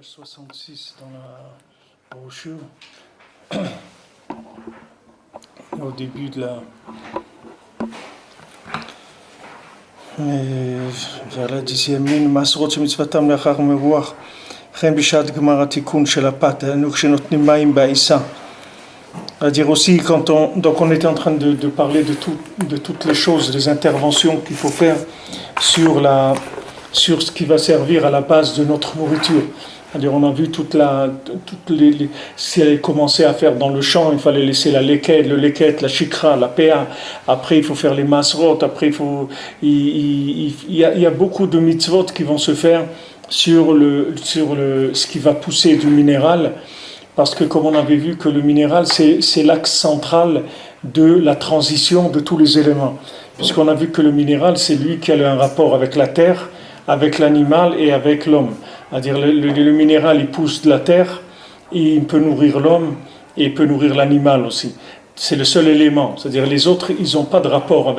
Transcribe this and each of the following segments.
page 66 dans la brochure, au début de la... vers la 10e ligne, Masrot shemitzvatam lachar meruach, chen bishat gemara tikun shel hapat, nous shenotnim maim ba'isa. C'est-à-dire aussi, donc on était en train de parler de toutes les choses, des interventions qu'il faut faire sur ce qui va servir à la base de notre nourriture. C'est-à-dire on a vu si elle commençait à faire dans le champ, il fallait laisser le leket, la shikra, la péa. Après il faut faire les masrot. Après il y a beaucoup de mitzvot qui vont se faire sur ce qui va pousser du minéral. Parce que comme on avait vu que le minéral c'est l'axe central de la transition de tous les éléments. Puisqu'on a vu que le minéral c'est lui qui a un rapport avec la terre, avec l'animal et avec l'homme. C'est-à-dire le minéral il pousse de la terre, et il peut nourrir l'homme et il peut nourrir l'animal aussi. C'est le seul élément. C'est-à-dire les autres ils n'ont pas de rapport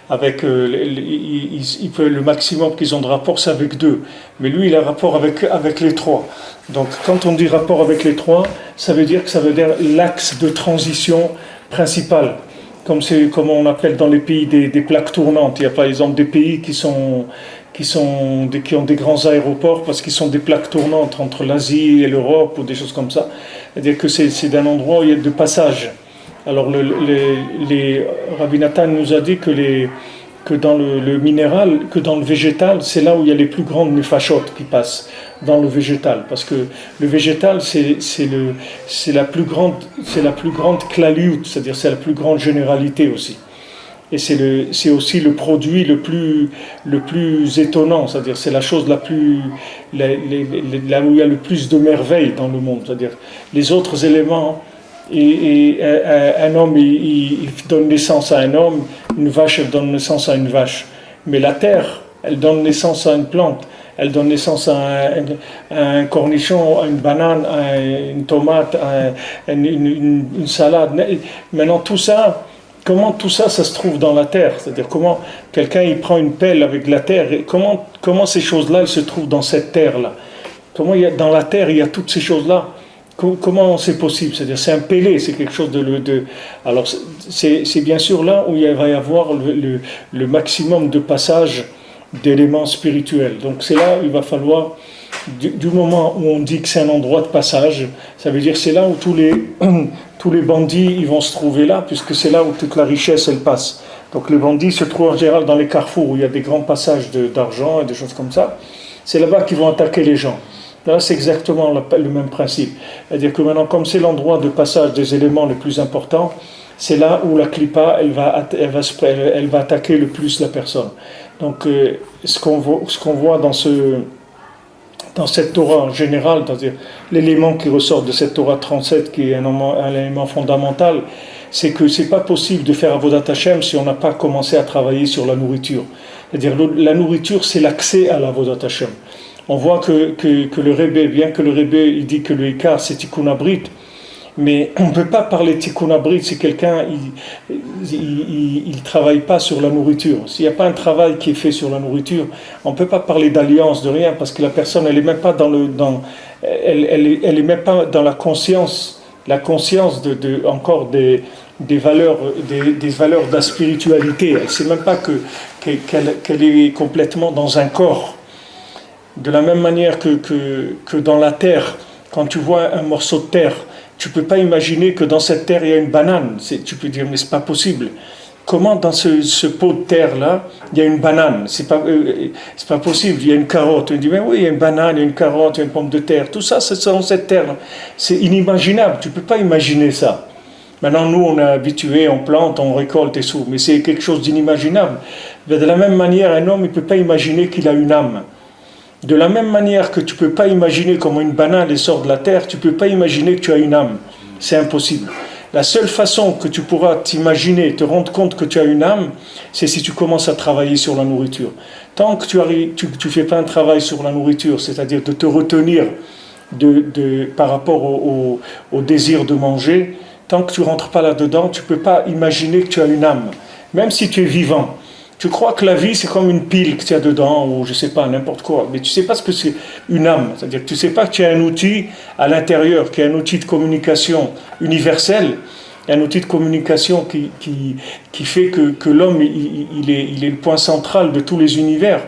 le maximum qu'ils ont de rapport c'est avec deux. Mais lui il a rapport avec les trois. Donc quand on dit rapport avec les trois, ça veut dire l'axe de transition principal. Comme on appelle dans les pays des plaques tournantes. Il y a par exemple des pays qui ont des grands aéroports parce qu'ils sont des plaques tournantes entre l'Asie et l'Europe ou des choses comme ça. C'est-à-dire que c'est d'un endroit où il y a de passage. Alors Rabbi Nathan nous a dit que dans le minéral, que dans le végétal, c'est là où il y a les plus grandes nefashot qui passent dans le végétal, parce que le végétal c'est la plus grande klaliut, c'est-à-dire c'est la plus grande généralité aussi. Et c'est aussi le produit le plus étonnant, c'est-à-dire c'est la chose là où il y a le plus de merveilles dans le monde, c'est-à-dire les autres éléments. Et un homme il donne naissance à un homme, une vache elle donne naissance à une vache, mais la terre elle donne naissance à une plante, elle donne naissance à un cornichon, à une banane, à une tomate, à une salade. Maintenant tout ça, comment tout ça se trouve dans la terre, c'est-à-dire comment quelqu'un il prend une pelle avec de la terre, et comment ces choses-là elles se trouvent dans cette terre-là, comment dans la terre il y a toutes ces choses-là. Comment c'est possible? C'est-à-dire c'est un pélé, c'est quelque chose de... Alors c'est bien sûr là où il va y avoir le maximum de passage d'éléments spirituels. Donc c'est là où il va falloir, du moment où on dit que c'est un endroit de passage, ça veut dire c'est là où tous les bandits ils vont se trouver là, puisque c'est là où toute la richesse elle passe. Donc les bandits se trouvent en général dans les carrefours où il y a des grands passages d'argent et des choses comme ça. C'est là-bas qu'ils vont attaquer les gens. Là, c'est exactement le même principe. C'est-à-dire que maintenant, comme c'est l'endroit de passage des éléments les plus importants, c'est là où la clipa, elle va attaquer le plus la personne. Donc, ce qu'on voit dans cette Torah en général, c'est-à-dire l'élément qui ressort de cette Torah 37, qui est un élément fondamental, c'est que c'est pas possible de faire Avodat Hashem si on n'a pas commencé à travailler sur la nourriture. C'est-à-dire la nourriture, c'est l'accès à l'Avodat Hashem. On voit que le Rebbe, bien que le Rebbe il dit que le Ikar c'est Tikkun Abrit, mais on ne peut pas parler de Tikkun Abrit si quelqu'un il travaille pas sur la nourriture. S'il n'y a pas un travail qui est fait sur la nourriture, on ne peut pas parler d'alliance, de rien, parce que la personne elle est même pas elle est même pas dans la conscience encore des valeurs de la spiritualité. Elle ne sait même pas qu'elle est complètement dans un corps. De la même manière que dans la terre, quand tu vois un morceau de terre, tu ne peux pas imaginer que dans cette terre il y a une banane. Tu peux dire mais c'est pas possible. Comment dans ce pot de terre là il y a une banane? C'est pas possible. Il y a une carotte. On dit mais oui il y a une banane, il y a une carotte, il y a une pomme de terre. Tout ça c'est dans cette terre. C'est inimaginable. Tu peux pas imaginer ça. Maintenant nous on est habitués, on plante, on récolte et tout, mais c'est quelque chose d'inimaginable. De la même manière un homme il peut pas imaginer qu'il a une âme. De la même manière que tu ne peux pas imaginer comment une banane sort de la terre, tu ne peux pas imaginer que tu as une âme. C'est impossible. La seule façon que tu pourras t'imaginer, te rendre compte que tu as une âme, c'est si tu commences à travailler sur la nourriture. Tant que tu ne fais pas un travail sur la nourriture, c'est-à-dire de te retenir par rapport au désir de manger, tant que tu ne rentres pas là-dedans, tu ne peux pas imaginer que tu as une âme. Même si tu es vivant. Tu crois que la vie, c'est comme une pile que tu as dedans, ou je sais pas, n'importe quoi. Mais tu sais pas ce que c'est une âme. C'est-à-dire que tu sais pas que tu as un outil à l'intérieur, qui est un outil de communication universel, un outil de communication qui fait que l'homme, il est le point central de tous les univers.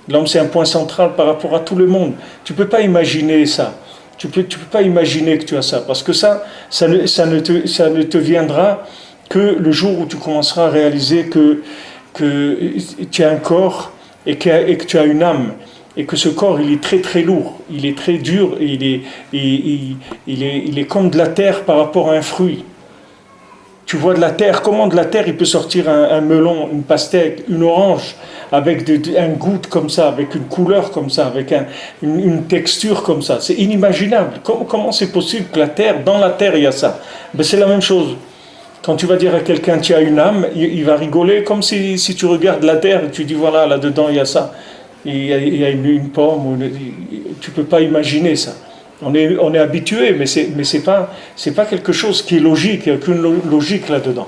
L'homme, c'est un point central par rapport à tout le monde. Tu peux pas imaginer ça. Tu peux pas imaginer que tu as ça. Parce que ça ne te viendra que le jour où tu commenceras à réaliser que tu as un corps et que tu as une âme, et que ce corps il est très très lourd, il est très dur, et il est comme de la terre par rapport à un fruit. Tu vois de la terre, comment de la terre il peut sortir un melon, une pastèque, une orange, avec un goût comme ça, avec une couleur comme ça, avec une texture comme ça. C'est inimaginable. Comment c'est possible que dans la terre il y a ça? Ben, c'est la même chose. Quand tu vas dire à quelqu'un tu as une âme, il va rigoler comme si tu regardes la terre et tu dis voilà, là-dedans il y a ça. Il y a une pomme, tu ne peux pas imaginer ça. On est habitué, mais c'est pas quelque chose qui est logique, il n'y a aucune logique là-dedans.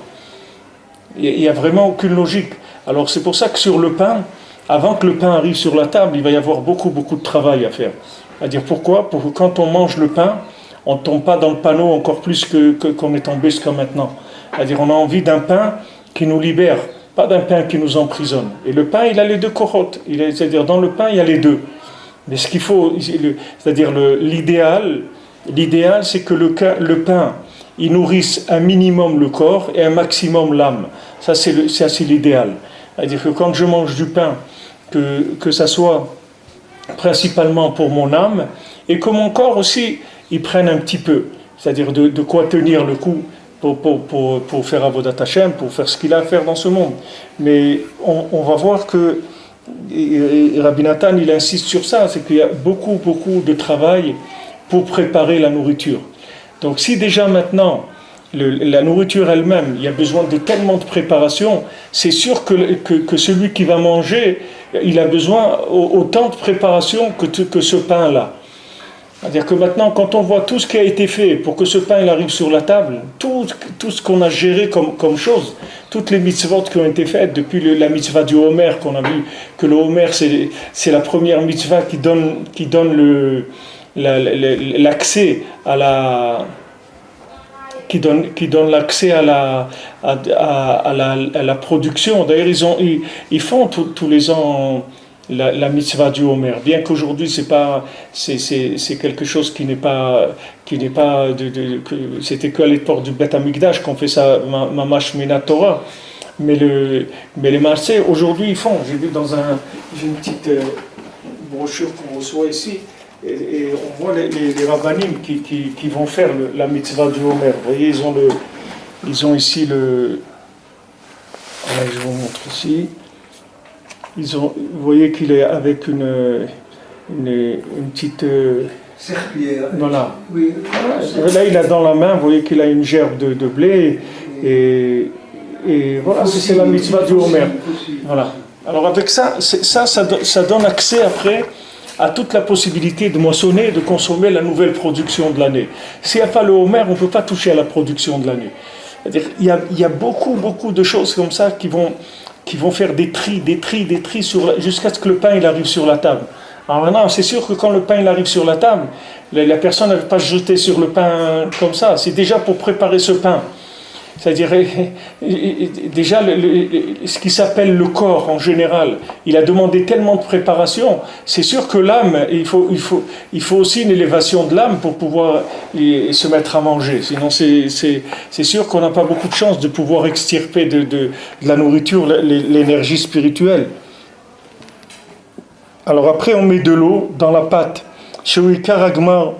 Il n'y a vraiment aucune logique. Alors c'est pour ça que sur le pain, avant que le pain arrive sur la table, il va y avoir beaucoup de travail à faire. C'est-à-dire pourquoi? Pour que quand on mange le pain, on ne tombe pas dans le panneau encore plus qu'on est tombé jusqu'à maintenant. C'est-à-dire on a envie d'un pain qui nous libère, pas d'un pain qui nous emprisonne. Et le pain, il a les deux corottes. C'est-à-dire dans le pain, il y a les deux. Mais ce qu'il faut, c'est-à-dire l'idéal, c'est que le pain, il nourrisse un minimum le corps et un maximum l'âme. Ça, c'est l'idéal. C'est-à-dire que quand je mange du pain, que ça soit principalement pour mon âme, et que mon corps aussi, il prenne un petit peu. C'est-à-dire de quoi tenir le coup pour faire Avodat Hashem, pour faire ce qu'il a à faire dans ce monde. Mais on va voir que et Rabbi Nathan, il insiste sur ça, c'est qu'il y a beaucoup de travail pour préparer la nourriture. Donc si déjà maintenant, la nourriture elle-même, il y a besoin de tellement de préparation, c'est sûr que celui qui va manger, il a besoin autant de préparation que ce pain-là. C'est-à-dire que maintenant, quand on voit tout ce qui a été fait pour que ce pain il arrive sur la table, tout ce qu'on a géré comme chose, toutes les mitzvot qui ont été faites, depuis la mitzvah du Homer, qu'on a vu que le Homer c'est la première mitzvah qui donne l'accès à la qui donne l'accès à la production. D'ailleurs, ils font tous les ans la mitzvah du Homer, bien qu'aujourd'hui c'est quelque chose qui n'est pas c'était qu'à l'époque du Bet Amikdash qu'on fait ça mamash mina Torah, mais les marchés aujourd'hui ils font. J'ai vu j'ai une petite brochure qu'on reçoit ici, et on voit les rabbanim qui vont faire la mitzvah du Homer. Vous voyez, ils ont ici le. Allez, je vous montre ici. Vous voyez qu'il est avec une petite serpillière. Voilà. Oui. Là, il a dans la main, vous voyez qu'il a une gerbe de blé, et voilà, c'est la mitzvah du Homer. Voilà. Alors avec ça donne accès après à toute la possibilité de moissonner, de consommer la nouvelle production de l'année. S'il n'y a pas le Homer, on ne peut pas toucher à la production de l'année. C'est-à-dire, il y a beaucoup de choses comme ça qui vont faire des tris jusqu'à ce que le pain il arrive sur la table. Alors maintenant, c'est sûr que quand le pain il arrive sur la table, la personne ne va pas se jeter sur le pain comme ça. C'est déjà pour préparer ce pain. C'est-à-dire, déjà, ce qui s'appelle le corps en général, il a demandé tellement de préparation. C'est sûr que l'âme, il faut aussi une élévation de l'âme pour pouvoir se mettre à manger. Sinon, c'est sûr qu'on n'a pas beaucoup de chance de pouvoir extirper de la nourriture l'énergie spirituelle. Alors après, on met de l'eau dans la pâte. Chez Karagmar,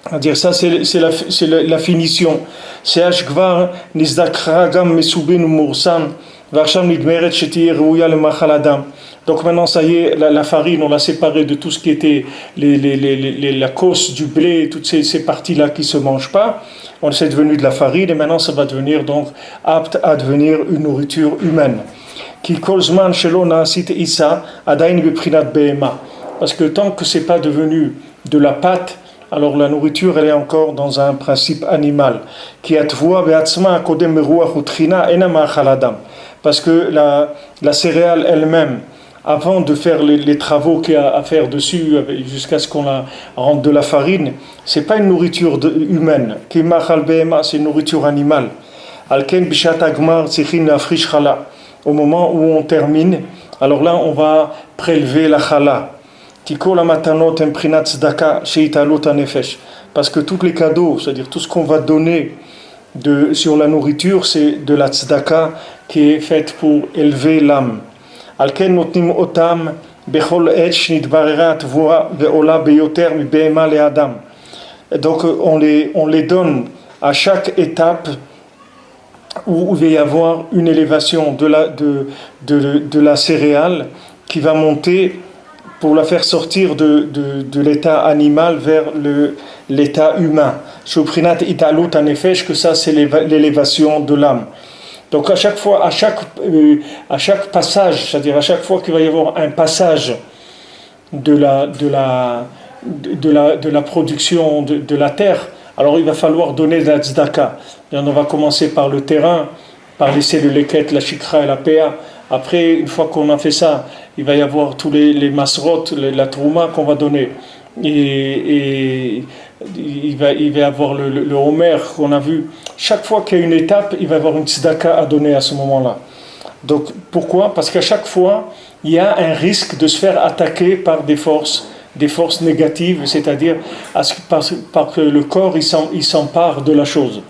c'est-à-dire ça, c'est la finition. C'est Ashgvar, Nizdakra, Gam, Mesubin, Moursan, Varsham, Nidmeret, Shetir, Rouya, le Machaladam. Donc maintenant, ça y est, la farine, on l'a séparée de tout ce qui était la cosse du blé, toutes ces parties-là qui ne se mangent pas. C'est devenu de la farine, et maintenant, ça va devenir donc apte à devenir une nourriture humaine. Qui Kolzman, Shelona, Sit Issa, Adain, Beprinat, Behema. Parce que tant que ce n'est pas devenu de la pâte, alors la nourriture elle est encore dans un principe animal. parce que la céréale elle-même, avant de faire les travaux qu'il y a à faire dessus, jusqu'à ce qu'on la rende de la farine, c'est pas une nourriture humaine. C'est une nourriture animale. Au moment où on termine, alors là on va prélever la chala. Parce que tous les cadeaux, c'est-à-dire tout ce qu'on va donner sur la nourriture, c'est de la tzedaka qui est faite pour élever l'âme. Donc on les donne à chaque étape où il va y avoir une élévation de la céréale qui va monter pour la faire sortir de l'état animal vers l'état humain. Que ça c'est l'élévation de l'âme. Donc à chaque fois, à chaque passage, c'est-à-dire à chaque fois qu'il va y avoir un passage de la production de la terre, alors il va falloir donner de la tzedaka. Et on va commencer par le terrain, par laisser le leket, la shikra et la péa. Après, une fois qu'on a fait ça, il va y avoir tous les masrot, la trouma qu'on va donner. Et il va y avoir le homer qu'on a vu. Chaque fois qu'il y a une étape, il va y avoir une tzedaka à donner à ce moment-là. Donc pourquoi ? Parce qu'à chaque fois, il y a un risque de se faire attaquer par des forces négatives, c'est-à-dire parce que le corps il s'empare de la chose.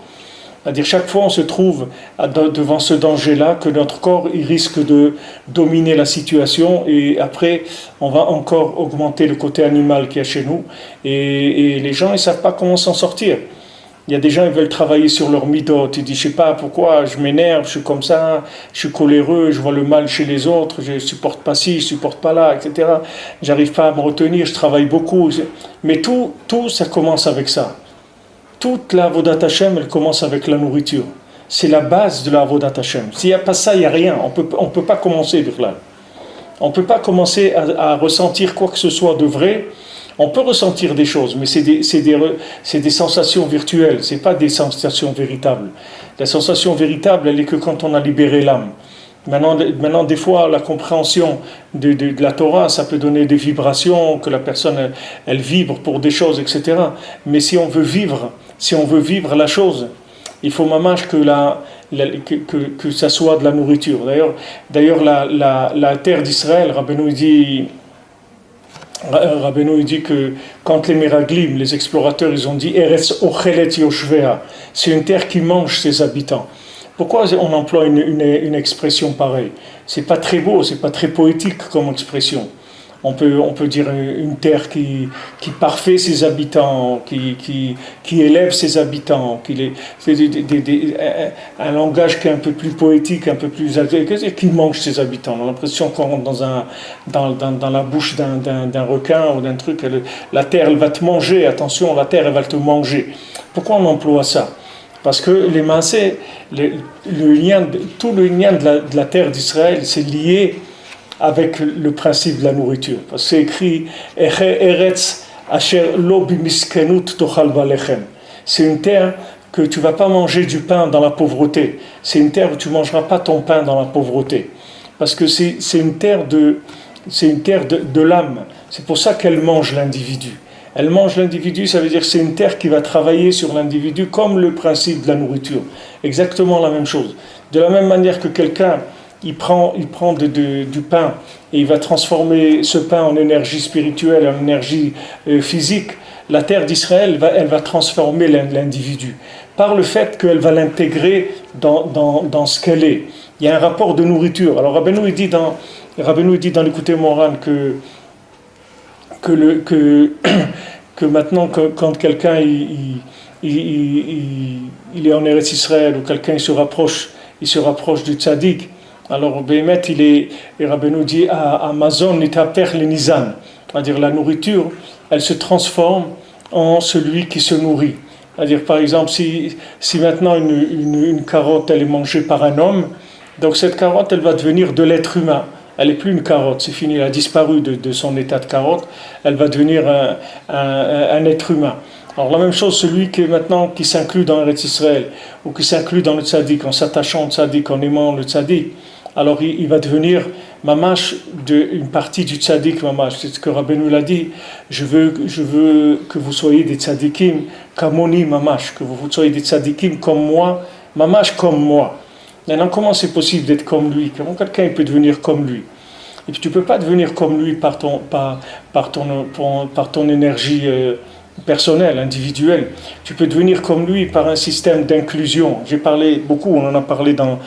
C'est-à-dire chaque fois on se trouve devant ce danger-là, que notre corps il risque de dominer la situation, et après on va encore augmenter le côté animal qu'il y a chez nous, et les gens ils ne savent pas comment s'en sortir. Il y a des gens qui veulent travailler sur leur midot, ils disent je ne sais pas pourquoi, je m'énerve, je suis comme ça, je suis coléreux, je vois le mal chez les autres, je ne supporte pas ci, je ne supporte pas là, etc. J'arrive pas à me retenir, je travaille beaucoup. Mais tout ça commence avec ça. Toute la Avodat Hashem, elle commence avec la nourriture. C'est la base de la Avodat Hashem. S'il n'y a pas ça, il n'y a rien. On peut pas commencer, Birlal. On ne peut pas commencer à ressentir quoi que ce soit de vrai. On peut ressentir des choses, mais c'est des sensations virtuelles, c'est pas des sensations véritables. La sensation véritable, elle est que quand on a libéré l'âme. Maintenant, des fois, la compréhension de la Torah, ça peut donner des vibrations, que la personne, elle vibre pour des choses, etc. Mais si on veut vivre la chose, il faut mamash que ça soit de la nourriture. D'ailleurs, la terre d'Israël, Rabbeinu dit que quand les Meraglim, les explorateurs, ils ont dit Eretz Ochelet Yoshvea, c'est une terre qui mange ses habitants. Pourquoi on emploie une expression pareille ? C'est pas très beau, c'est pas très poétique comme expression. On peut dire une terre qui parfait ses habitants, qui élève ses habitants, c'est un langage qui est un peu plus poétique, un peu plus qui mange ses habitants. On a l'impression qu'on rentre dans la bouche d'un requin ou d'un truc. La terre, elle va te manger. Attention, la terre, elle va te manger. Pourquoi on emploie ça ? Parce que les massés, tout le lien de la terre d'Israël, c'est lié avec le principe de la nourriture. Parce que c'est écrit Eretz asher lo bimiskenut tochal valechem. C'est une terre que tu ne vas pas manger du pain dans la pauvreté. C'est une terre où tu ne mangeras pas ton pain dans la pauvreté. Parce que c'est une terre de l'âme. C'est pour ça qu'elle mange l'individu. Elle mange l'individu, ça veut dire que c'est une terre qui va travailler sur l'individu comme le principe de la nourriture. Exactement la même chose. De la même manière que quelqu'un, il prend du pain et il va transformer ce pain en énergie spirituelle, en énergie physique, la terre d'Israël, elle va transformer l'individu par le fait qu'elle va l'intégrer dans ce qu'elle est. Il y a un rapport de nourriture. Alors Rabbeinu dit dans l'écouté Moran que maintenant, quand quelqu'un il est en Eretz Israël, ou quelqu'un il se rapproche du tzaddik, alors Béhémet, et Rabbeinu dit à Amazon, nitaper le nizan, c'est-à-dire la nourriture, elle se transforme en celui qui se nourrit. C'est-à-dire, par exemple, si maintenant une carotte, elle est mangée par un homme, donc cette carotte, elle va devenir de l'être humain. Elle n'est plus une carotte, c'est fini, elle a disparu de son état de carotte, elle va devenir un être humain. Alors la même chose, celui qui s'inclut dans Eretz Israël, ou qui s'inclut dans le tzaddik, en s'attachant au tzaddik, en aimant le tzaddik, alors il va devenir mamash une partie du tzaddik mamash. C'est ce que Rabbeinu l'a dit. Je veux que vous soyez des tzaddikim kamoni mamash, que vous soyez des tzaddikim comme moi, mamash comme moi. Maintenant, comment c'est possible d'être comme lui? Comment quelqu'un peut devenir comme lui? Et puis tu ne peux pas devenir comme lui par ton énergie personnelle, individuelle. Tu peux devenir comme lui par un système d'inclusion. J'ai parlé beaucoup, on en a parlé dans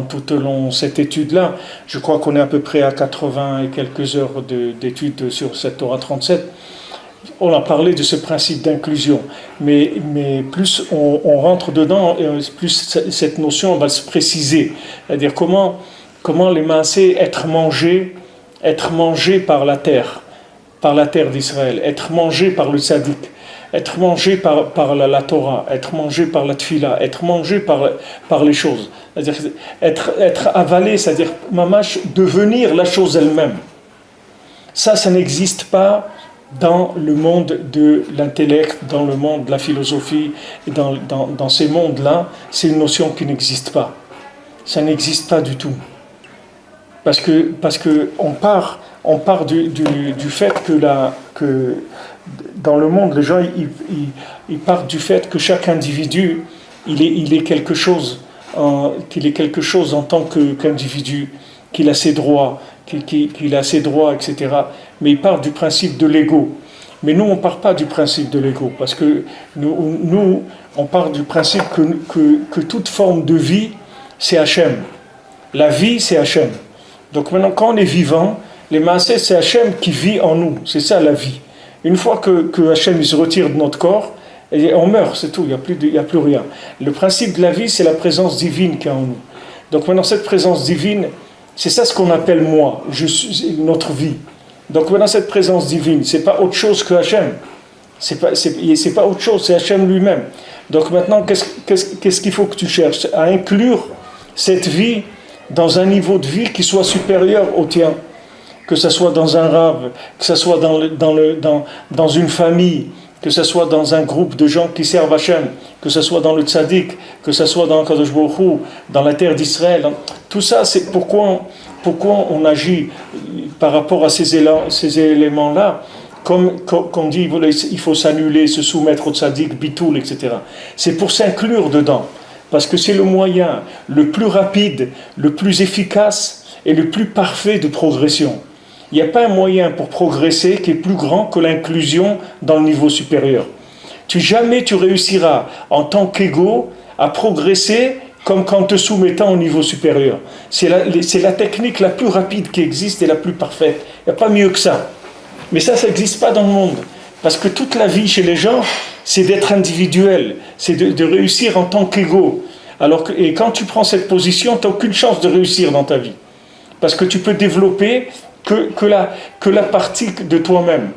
tout au long de cette étude-là. Je crois qu'on est à peu près à 80 et quelques heures d'études sur cette Torah 37. On a parlé de ce principe d'inclusion, mais plus on rentre dedans, plus cette notion va se préciser. C'est-à-dire comment les maasés être mangés par la terre d'Israël, être mangés par le tzaddik, être mangés par la Torah, être mangés par la tfila, être mangés par les choses. C'est-à-dire être avalé, c'est-à-dire mamash, devenir la chose elle-même. Ça n'existe pas dans le monde de l'intellect, dans le monde de la philosophie, et dans ces mondes-là, c'est une notion qui n'existe pas. Ça n'existe pas du tout. Parce que on part du fait que dans le monde, les gens ils partent du fait que chaque individu il est quelque chose, qu'il est quelque chose en tant qu'individu, qu'il a ses droits, qu'il a ses droits, etc. Mais ils partent du principe de l'ego. Mais nous, on ne part pas du principe de l'ego, parce que nous on part du principe que toute forme de vie, c'est Hachem. La vie, c'est Hachem. Donc maintenant, quand on est vivant, les maasés, c'est Hachem qui vit en nous. C'est ça la vie. Une fois que Hachem il se retire de notre corps, on meurt, c'est tout, il n'y a plus rien. Le principe de la vie, c'est la présence divine qui est en nous. Donc maintenant, cette présence divine, c'est ça ce qu'on appelle moi, notre vie. Donc maintenant, cette présence divine, c'est pas autre chose que Hachem. C'est pas autre chose, c'est Hachem lui-même. Donc maintenant, qu'est-ce qu'il faut que tu cherches? À inclure cette vie dans un niveau de vie qui soit supérieur au tien. Que ce soit dans un rave, que ce soit dans une famille, que ce soit dans un groupe de gens qui servent Hachem, que ce soit dans le tzaddik, que ce soit dans Kadosh Baruch Hu, dans la terre d'Israël. Tout ça, c'est pourquoi on agit par rapport à ces éléments-là, comme on dit, il faut s'annuler, se soumettre au tzaddik, bitoul, etc. C'est pour s'inclure dedans, parce que c'est le moyen le plus rapide, le plus efficace et le plus parfait de progression. Il n'y a pas un moyen pour progresser qui est plus grand que l'inclusion dans le niveau supérieur. Jamais tu réussiras en tant qu'ego à progresser comme qu'en te soumettant au niveau supérieur. C'est la technique la plus rapide qui existe et la plus parfaite. Il n'y a pas mieux que ça. Mais ça n'existe pas dans le monde. Parce que toute la vie chez les gens, c'est d'être individuel, c'est de réussir en tant qu'ego. Et quand tu prends cette position, tu n'as aucune chance de réussir dans ta vie. Parce que tu peux développer que la partie de toi-même.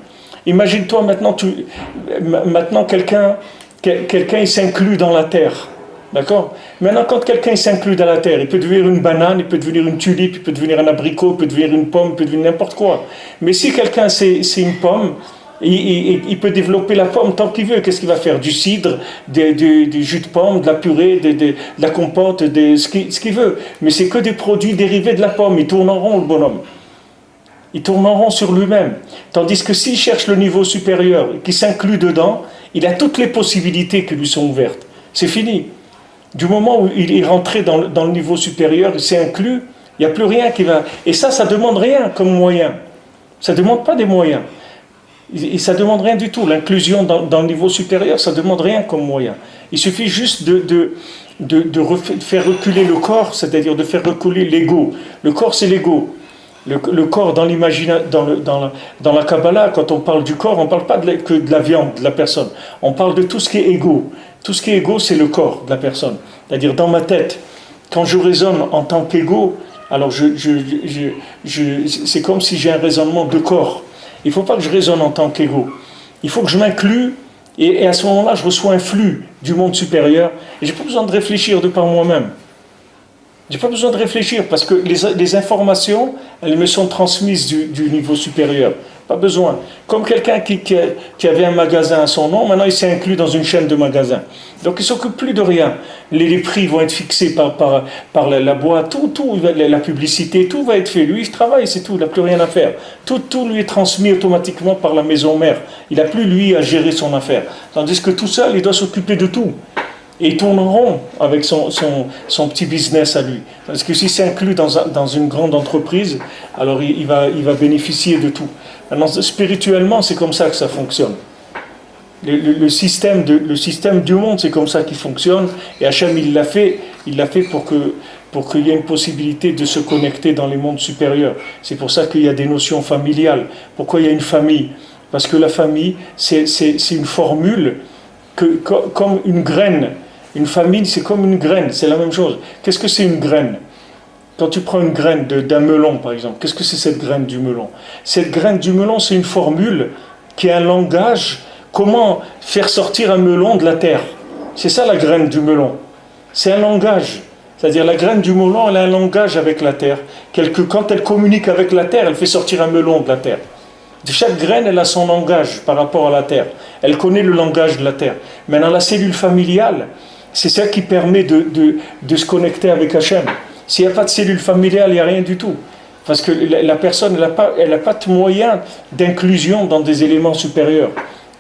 Imagine-toi maintenant quelqu'un il s'inclut dans la terre. D'accord? Maintenant, quand quelqu'un il s'inclut dans la terre, il peut devenir une banane, il peut devenir une tulipe, il peut devenir un abricot, il peut devenir une pomme, il peut devenir n'importe quoi. Mais si quelqu'un c'est une pomme, il peut développer la pomme tant qu'il veut. Qu'est-ce qu'il va faire? Du cidre, du jus de pomme, de la purée, de la compote, ce qu'il veut. Mais c'est que des produits dérivés de la pomme. Il tourne en rond, le bonhomme. Il tourne en rond sur lui-même. Tandis que s'il cherche le niveau supérieur, qui s'inclut dedans, il a toutes les possibilités qui lui sont ouvertes. C'est fini. Du moment où il est rentré dans le niveau supérieur, il s'est inclus, il n'y a plus rien qui va... Et ça ne demande rien comme moyen. Ça ne demande pas des moyens. Et ça ne demande rien du tout. L'inclusion dans le niveau supérieur, ça ne demande rien comme moyen. Il suffit juste de faire reculer le corps, c'est-à-dire de faire reculer l'ego. Le corps, c'est l'ego. Le corps, dans la Kabbalah, quand on parle du corps, on ne parle pas que de la viande de la personne. On parle de tout ce qui est égo. Tout ce qui est égo, c'est le corps de la personne. C'est-à-dire, dans ma tête, quand je raisonne en tant qu'égo, alors c'est comme si j'ai un raisonnement de corps. Il ne faut pas que je raisonne en tant qu'égo. Il faut que je m'inclue, et à ce moment-là, je reçois un flux du monde supérieur, et je n'ai pas besoin de réfléchir de par moi-même. Je n'ai pas besoin de réfléchir, parce que les informations, elles me sont transmises du niveau supérieur. Pas besoin. Comme quelqu'un qui avait un magasin à son nom, maintenant il s'est inclus dans une chaîne de magasins. Donc il ne s'occupe plus de rien. Les prix vont être fixés par la boîte, tout, la publicité, tout va être fait. Lui, il travaille, c'est tout, il n'a plus rien à faire. Tout lui est transmis automatiquement par la maison mère. Il n'a plus, lui, à gérer son affaire. Tandis que tout seul, il doit s'occuper de tout. Et il tourne en rond avec son petit business à lui. Parce que s'il s'inclut dans une grande entreprise, alors il va bénéficier de tout. Maintenant, spirituellement, c'est comme ça que ça fonctionne. Le système du monde, c'est comme ça qu'il fonctionne. Et Hachem, il l'a fait pour qu'il y ait une possibilité de se connecter dans les mondes supérieurs. C'est pour ça qu'il y a des notions familiales. Pourquoi il y a une famille? Parce que la famille, c'est une formule comme une graine. Une famille, c'est comme une graine, c'est la même chose. Qu'est-ce que c'est une graine? Quand tu prends une graine d'un melon, par exemple, qu'est-ce que c'est cette graine du melon? Cette graine du melon, c'est une formule qui est un langage. Comment faire sortir un melon de la terre? C'est ça la graine du melon. C'est un langage. C'est-à-dire la graine du melon, elle a un langage avec la terre. Quand elle communique avec la terre, elle fait sortir un melon de la terre. Chaque graine, elle a son langage par rapport à la terre. Elle connaît le langage de la terre. Maintenant, la cellule familiale, c'est ça qui permet de se connecter avec Hachem. S'il n'y a pas de cellule familiale, il n'y a rien du tout. Parce que la personne, elle n'a pas de moyen d'inclusion dans des éléments supérieurs.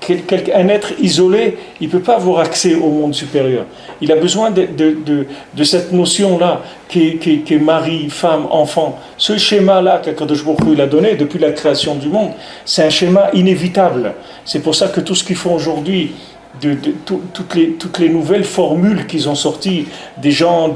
Un être isolé, il ne peut pas avoir accès au monde supérieur. Il a besoin de cette notion-là, qui est mari, femme, enfant. Ce schéma-là qu'Akadosh Baruch Hu a donné depuis la création du monde, c'est un schéma inévitable. C'est pour ça que tout ce qu'ils font aujourd'hui, toutes les nouvelles formules qu'ils ont sorties, des gens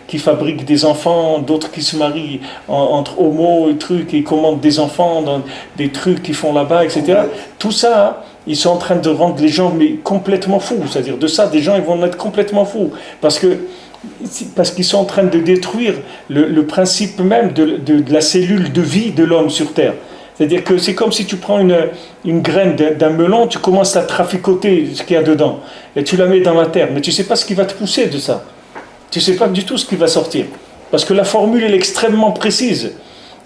qui fabriquent des enfants, d'autres qui se marient entre homos et trucs, et commandent des enfants dans des trucs qu'ils font là-bas, etc. Tout ça, ils sont en train de rendre les gens complètement fous. C'est-à-dire de ça, des gens ils vont être complètement fous. Parce qu'ils sont en train de détruire le principe même de la cellule de vie de l'homme sur Terre. C'est-à-dire que c'est comme si tu prends une graine d'un melon, tu commences à traficoter ce qu'il y a dedans, et tu la mets dans la terre, mais tu ne sais pas ce qui va te pousser de ça. Tu ne sais pas du tout ce qui va sortir. Parce que la formule elle est extrêmement précise.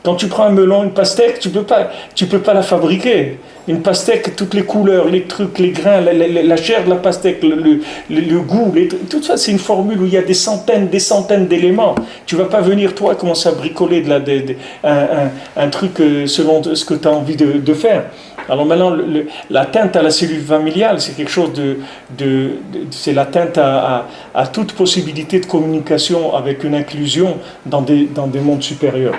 Quand tu prends un melon, une pastèque, tu peux pas la fabriquer. Une pastèque, toutes les couleurs, les trucs, les grains, la chair de la pastèque, le goût, tout ça, c'est une formule où il y a des centaines d'éléments. Tu vas pas venir, toi, commencer à bricoler un truc selon ce que tu as envie de faire. Alors maintenant, l'atteinte à la cellule familiale, c'est quelque chose c'est l'atteinte à toute possibilité de communication avec une inclusion dans des mondes supérieurs.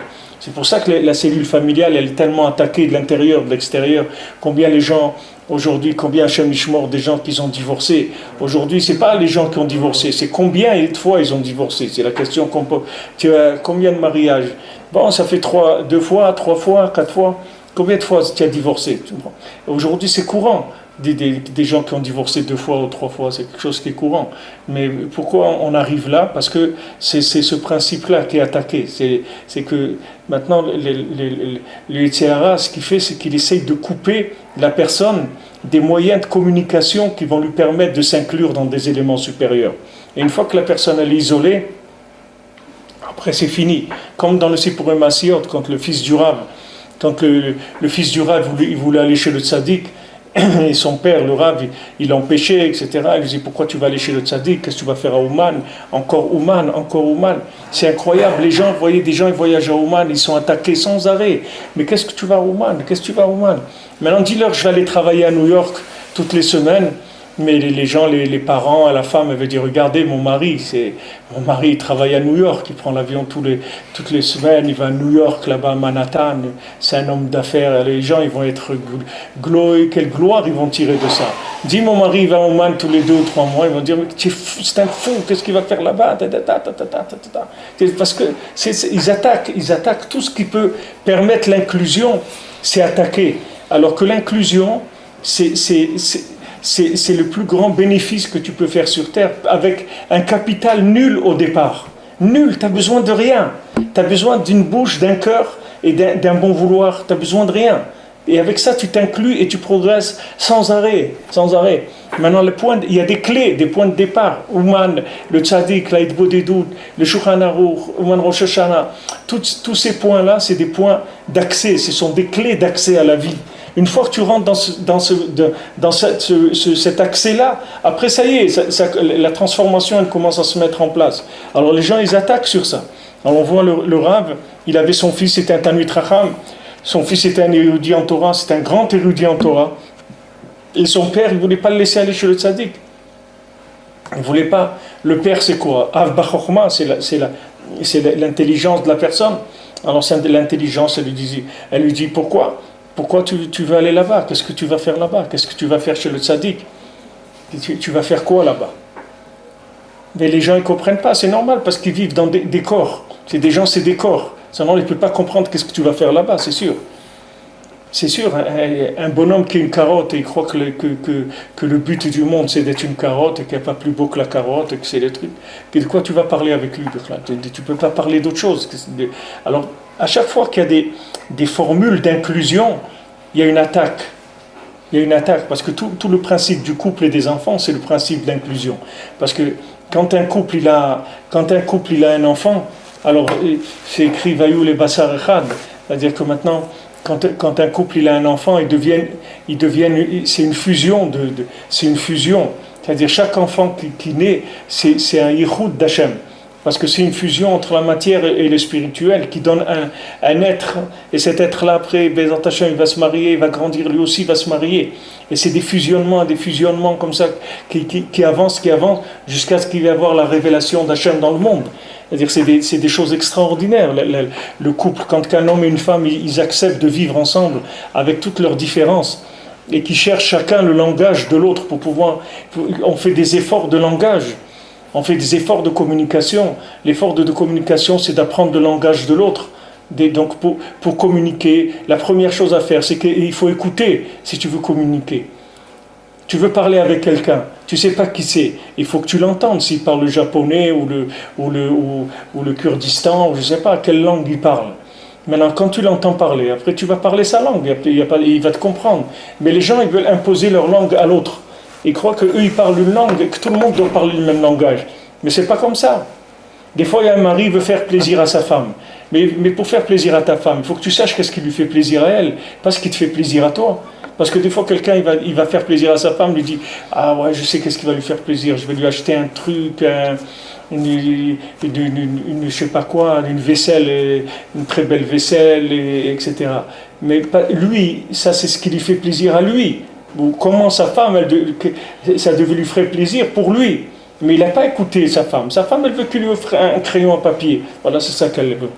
C'est pour ça que la cellule familiale, elle est tellement attaquée de l'intérieur, de l'extérieur. Combien les gens, aujourd'hui, combien Hachem Ishmor, des gens qui ont divorcé. Aujourd'hui, ce n'est pas les gens qui ont divorcé, c'est combien de fois ils ont divorcé. C'est la question qu'on peut... Tu as combien de mariages? Bon, ça fait 2 fois, 3 fois, 4 fois. Combien de fois tu as divorcé? Aujourd'hui, c'est courant. Des gens qui ont divorcé 2 fois ou 3 fois, c'est quelque chose qui est courant. Mais pourquoi on arrive là? Parce que c'est ce principe-là qui est attaqué. C'est que maintenant, le Yetzer Hara, ce qu'il fait, c'est qu'il essaye de couper la personne des moyens de communication qui vont lui permettre de s'inclure dans des éléments supérieurs. Et une fois que la personne elle est isolée, après c'est fini. Comme dans le Sipurim Masiyot, quand le fils du Rav, le fils du Rav il voulait aller chez le tzaddik, et son père, le Rav, il l'empêchait, etc. Il lui dit, pourquoi tu vas aller chez le tzaddik? Qu'est-ce que tu vas faire à Ouman? Encore Ouman, encore Ouman. C'est incroyable. Les gens, vous voyez, des gens, ils voyagent à Ouman, ils sont attaqués sans arrêt. Mais qu'est-ce que tu vas à Ouman? Qu'est-ce que tu vas à Ouman? Maintenant, dis-leur, je vais aller travailler à New York toutes les semaines. Mais les gens, les parents, la femme, elle veut dire, regardez, mon mari, il travaille à New York, il prend l'avion toutes les semaines, il va à New York, là-bas à Manhattan, c'est un homme d'affaires, les gens, ils vont être quelle gloire ils vont tirer de ça. Dis, mon mari, il va au Man tous les 2 ou 3 mois, ils vont dire, mais c'est un fou, qu'est-ce qu'il va faire là-bas? Parce que ils attaquent tout ce qui peut permettre l'inclusion, c'est attaquer. Alors que l'inclusion, c'est le plus grand bénéfice que tu peux faire sur Terre avec un capital nul au départ. Nul, tu n'as besoin de rien. Tu as besoin d'une bouche, d'un cœur et d'un bon vouloir. Tu n'as besoin de rien. Et avec ça, tu t'inclus et tu progresses sans arrêt. Sans arrêt. Maintenant, il y a des clés, des points de départ. Ouman, le Tzadik, l'Aïd Bodedut, le Shulchan Aruch, Ouman Rosh Hashanah. Tous ces points-là, c'est des points d'accès. Ce sont des clés d'accès à la vie. Une fois que tu rentres dans cet accès-là, après ça y est, la transformation elle commence à se mettre en place. Alors les gens ils attaquent sur ça. Alors on voit le Rav, il avait son fils, c'était un Talmid Chacham, son fils était un érudit en Torah, c'était un grand érudit en Torah. Et son père, il ne voulait pas le laisser aller chez le tzaddik. Il ne voulait pas. Le père, c'est quoi? Av Bachokma, c'est l'intelligence de la personne. Alors c'est l'intelligence, elle lui dit pourquoi? Pourquoi tu veux aller là-bas? Qu'est-ce que tu vas faire là-bas? Qu'est-ce que tu vas faire chez le tzaddik? Tu vas faire quoi là-bas? Mais les gens ne comprennent pas, c'est normal parce qu'ils vivent dans des corps. C'est des gens, c'est des corps. Sinon, ils ne peuvent pas comprendre qu'est-ce que tu vas faire là-bas, c'est sûr. C'est sûr, un bonhomme qui est une carotte et il croit que le but du monde c'est d'être une carotte et qu'il n'y a pas plus beau que la carotte et que c'est des trucs. De quoi tu vas parler avec lui? Tu ne peux pas parler d'autre chose. Alors, à chaque fois qu'il y a des formules d'inclusion, il y a une attaque. Il y a une attaque parce que tout le principe du couple et des enfants, c'est le principe d'inclusion. Parce que quand un couple il a un enfant, alors c'est écrit Vayou les Bassar Echad, c'est-à-dire que maintenant, quand un couple il a un enfant, c'est une fusion c'est une fusion. C'est-à-dire chaque enfant qui naît, c'est un yichud d'Hachem. Parce que c'est une fusion entre la matière et le spirituel qui donne un être. Et cet être-là, après, Bezat Hachem, il va se marier, il va grandir, lui aussi va se marier. Et c'est des fusionnements comme ça qui avancent, jusqu'à ce qu'il y ait avoir la révélation d'Hachem dans le monde. C'est-à-dire c'est des choses extraordinaires. Le couple, quand un homme et une femme, ils acceptent de vivre ensemble avec toutes leurs différences et qui cherchent chacun le langage de l'autre on fait des efforts de langage. On fait des efforts de communication. L'effort de communication, c'est d'apprendre le langage de l'autre. Donc, pour communiquer, la première chose à faire, c'est qu'il faut écouter si tu veux communiquer. Tu veux parler avec quelqu'un, tu ne sais pas qui c'est. Il faut que tu l'entendes s'il parle le japonais ou le Kurdistan, ou je ne sais pas quelle langue il parle. Maintenant, quand tu l'entends parler, après tu vas parler sa langue, il va te comprendre. Mais les gens, ils veulent imposer leur langue à l'autre. Ils croient qu'eux, ils parlent une langue et que tout le monde doit parler le même langage. Mais ce n'est pas comme ça. Des fois, il y a un mari qui veut faire plaisir à sa femme. Mais pour faire plaisir à ta femme, il faut que tu saches qu'est-ce qui lui fait plaisir à elle, pas ce qui te fait plaisir à toi. Parce que des fois, quelqu'un, il va faire plaisir à sa femme, lui dit « Ah ouais, je sais qu'est-ce qui va lui faire plaisir, je vais lui acheter un truc, une je sais pas quoi, une vaisselle, une très belle vaisselle, etc. » Mais lui, ça c'est ce qui lui fait plaisir à lui. Ou comment sa femme, ça devait lui faire plaisir pour lui. Mais il n'a pas écouté sa femme. Sa femme, elle veut qu'il lui offre un crayon à papier. Voilà, c'est ça qu'elle veut.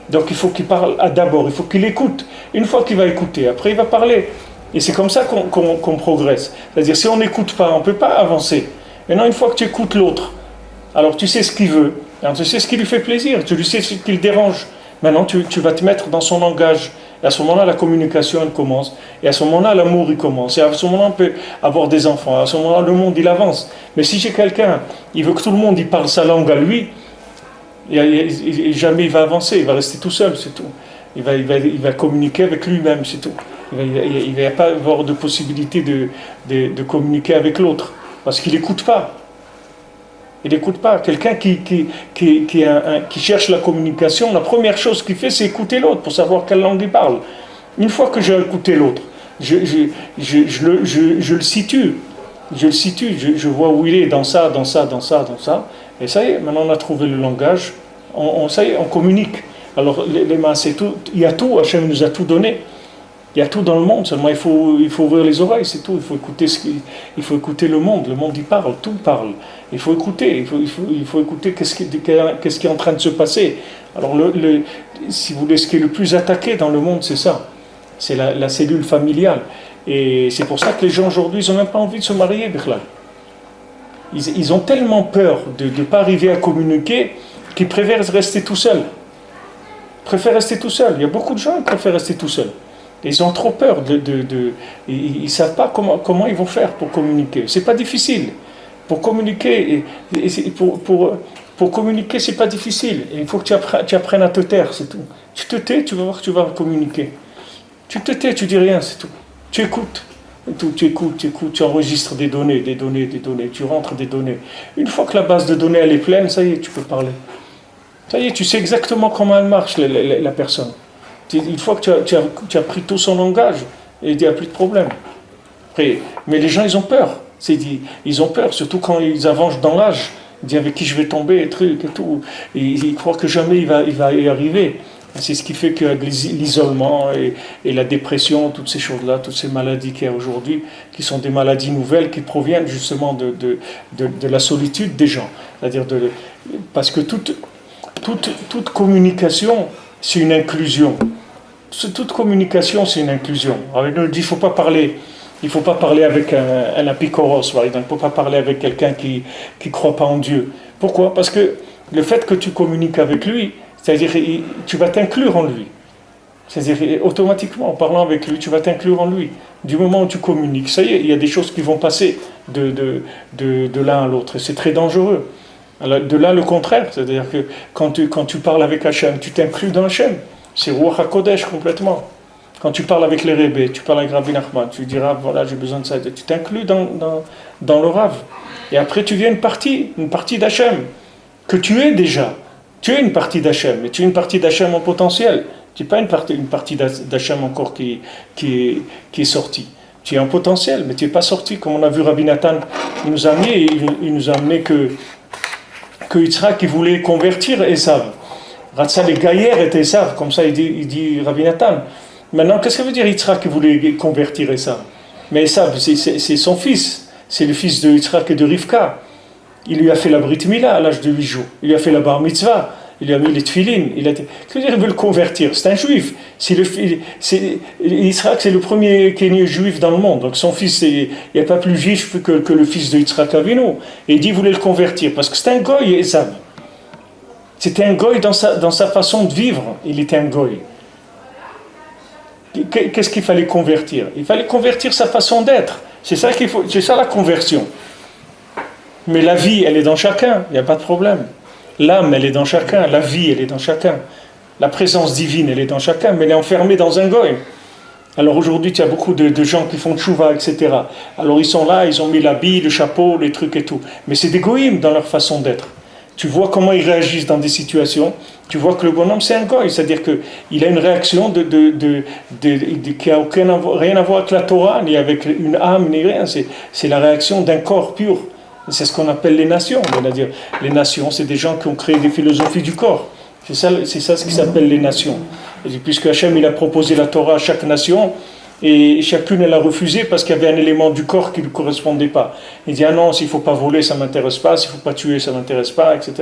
Donc il faut qu'il parle d'abord, il faut qu'il écoute. Une fois qu'il va écouter, après il va parler. Et c'est comme ça qu'on progresse. C'est-à-dire, si on n'écoute pas, on ne peut pas avancer. Maintenant, une fois que tu écoutes l'autre, alors tu sais ce qu'il veut, alors tu sais ce qui lui fait plaisir, tu sais ce qui le dérange. Maintenant, tu vas te mettre dans son langage. Et à ce moment-là, la communication, elle commence. Et à ce moment-là, l'amour, il commence. Et à ce moment-là, on peut avoir des enfants. À ce moment-là, le monde, il avance. Mais si j'ai quelqu'un, il veut que tout le monde il parle sa langue à lui, et jamais il va avancer. Il va rester tout seul, c'est tout. Il va communiquer avec lui-même, c'est tout. Il n'y a pas avoir de possibilité de communiquer avec l'autre. Parce qu'il n'écoute pas. Il n'écoute pas. Quelqu'un qui cherche la communication, la première chose qu'il fait, c'est écouter l'autre pour savoir quelle langue il parle. Une fois que j'ai écouté l'autre, je le situe. Je vois où il est dans ça. Et ça y est, maintenant on a trouvé le langage. Ça y est, on communique. Alors les mains, c'est tout. Il y a tout. Hachem nous a tout donné. Il y a tout dans le monde, seulement il faut ouvrir les oreilles, c'est tout. Il faut écouter le monde. Le monde, il parle, tout parle. Il faut écouter. Il faut écouter qu'est-ce qui est en train de se passer. Alors, si vous voulez, ce qui est le plus attaqué dans le monde, c'est ça. C'est la cellule familiale. Et c'est pour ça que les gens aujourd'hui, ils n'ont même pas envie de se marier, Bichlal. Ils ont tellement peur de ne pas arriver à communiquer qu'ils préfèrent rester tout seuls. Il y a beaucoup de gens qui préfèrent rester tout seuls. Ils ont trop peur ils ne savent pas comment ils vont faire pour communiquer. C'est pas difficile. Pour communiquer, pour communiquer, c'est pas difficile. Il faut que tu apprennes à te taire, c'est tout. Tu te tais, tu vas voir que tu vas communiquer. Tu te tais, tu dis rien, c'est tout. Tu écoutes. Tu écoutes, tu enregistres des données. Tu rentres des données. Une fois que la base de données elle est pleine, ça y est, tu peux parler. Ça y est, tu sais exactement comment elle marche, la personne. Une fois que tu as pris tout son langage, Et il dit, il n'y a plus de problème. Après, mais les gens, ils ont peur. Ils ont peur, surtout quand ils avancent dans l'âge. Ils disent avec qui je vais tomber, et trucs et tout. Et ils croient que jamais il va y arriver. C'est ce qui fait que l'isolement et la dépression, toutes ces choses-là, toutes ces maladies qu'il y a aujourd'hui, qui sont des maladies nouvelles qui proviennent justement de la solitude des gens. C'est-à-dire parce que toute communication, c'est une inclusion. Toute communication, c'est une inclusion. Alors, il nous dit, il ne faut pas parler avec un apikoros, par exemple. Il ne faut pas parler avec quelqu'un qui ne croit pas en Dieu. Pourquoi? Parce que le fait que tu communiques avec lui, c'est-à-dire tu vas t'inclure en lui. C'est-à-dire automatiquement, en parlant avec lui, tu vas t'inclure en lui. Du moment où tu communiques, ça y est, il y a des choses qui vont passer de l'un à l'autre. Et c'est très dangereux. Alors, de là, le contraire. C'est-à-dire que quand tu parles avec Hachem, tu t'inclus dans Hachem. C'est Ruach HaKodesh complètement. Quand tu parles avec les Rebbe, tu parles avec Rabbi Nachman, tu diras, voilà, j'ai besoin de ça. Tu t'inclus dans le Rav. Et après, tu viens une partie d'Hachem, que tu es déjà. Tu es une partie d'Hachem, mais tu es une partie d'Hachem en potentiel. Tu n'es pas une partie d'Hachem encore qui est sortie. Tu es en potentiel, mais tu n'es pas sorti. Comme on a vu Rabbi Nathan, il nous a amené que Yitzhak il voulait convertir Esav. Ratsa les gaillères étaient Esav, comme ça il dit Rabbi Nathan. Maintenant, qu'est-ce que veut dire Yitzhak qui voulait convertir Esav? Mais Esav, c'est son fils. C'est le fils de Yitzhak et de Rivka. Il lui a fait la Brit Mila à l'âge de 8 jours. Il lui a fait la Bar Mitzvah. Il lui a mis les tefilines. Qu'est-ce que dire, il veut le convertir? C'est un juif. Yitzhak, c'est le premier qui est né juif dans le monde. Donc son fils, il n'y a pas plus juif que le fils de Yitzhak Avinu. Et il dit qu'il voulait le convertir. Parce que c'était un goy, Esav. C'était un goy dans sa façon de vivre. Il était un goy. Qu'est-ce qu'il fallait convertir? Il fallait convertir sa façon d'être. C'est ça la conversion. Mais la vie, elle est dans chacun, il n'y a pas de problème. L'âme, elle est dans chacun, la vie, elle est dans chacun. La présence divine, elle est dans chacun, mais elle est enfermée dans un goy. Alors aujourd'hui, il y a beaucoup de gens qui font tchouva, etc. Alors ils sont là, ils ont mis l'habit, le chapeau, les trucs et tout. Mais c'est des goïms dans leur façon d'être. Tu vois comment ils réagissent dans des situations. Tu vois que le bonhomme, c'est un goy. C'est-à-dire qu'il a une réaction qui n'a rien à voir avec la Torah, ni avec une âme, ni rien. C'est la réaction d'un corps pur. C'est ce qu'on appelle les nations. C'est-à-dire, les nations, c'est des gens qui ont créé des philosophies du corps. C'est ça ce qui s'appelle les nations. Et puisque Hachem, il a proposé la Torah à chaque nation, et chacune, elle a refusé parce qu'il y avait un élément du corps qui ne lui correspondait pas. Il dit, ah non, s'il ne faut pas voler, ça ne m'intéresse pas, s'il ne faut pas tuer, ça ne m'intéresse pas, etc.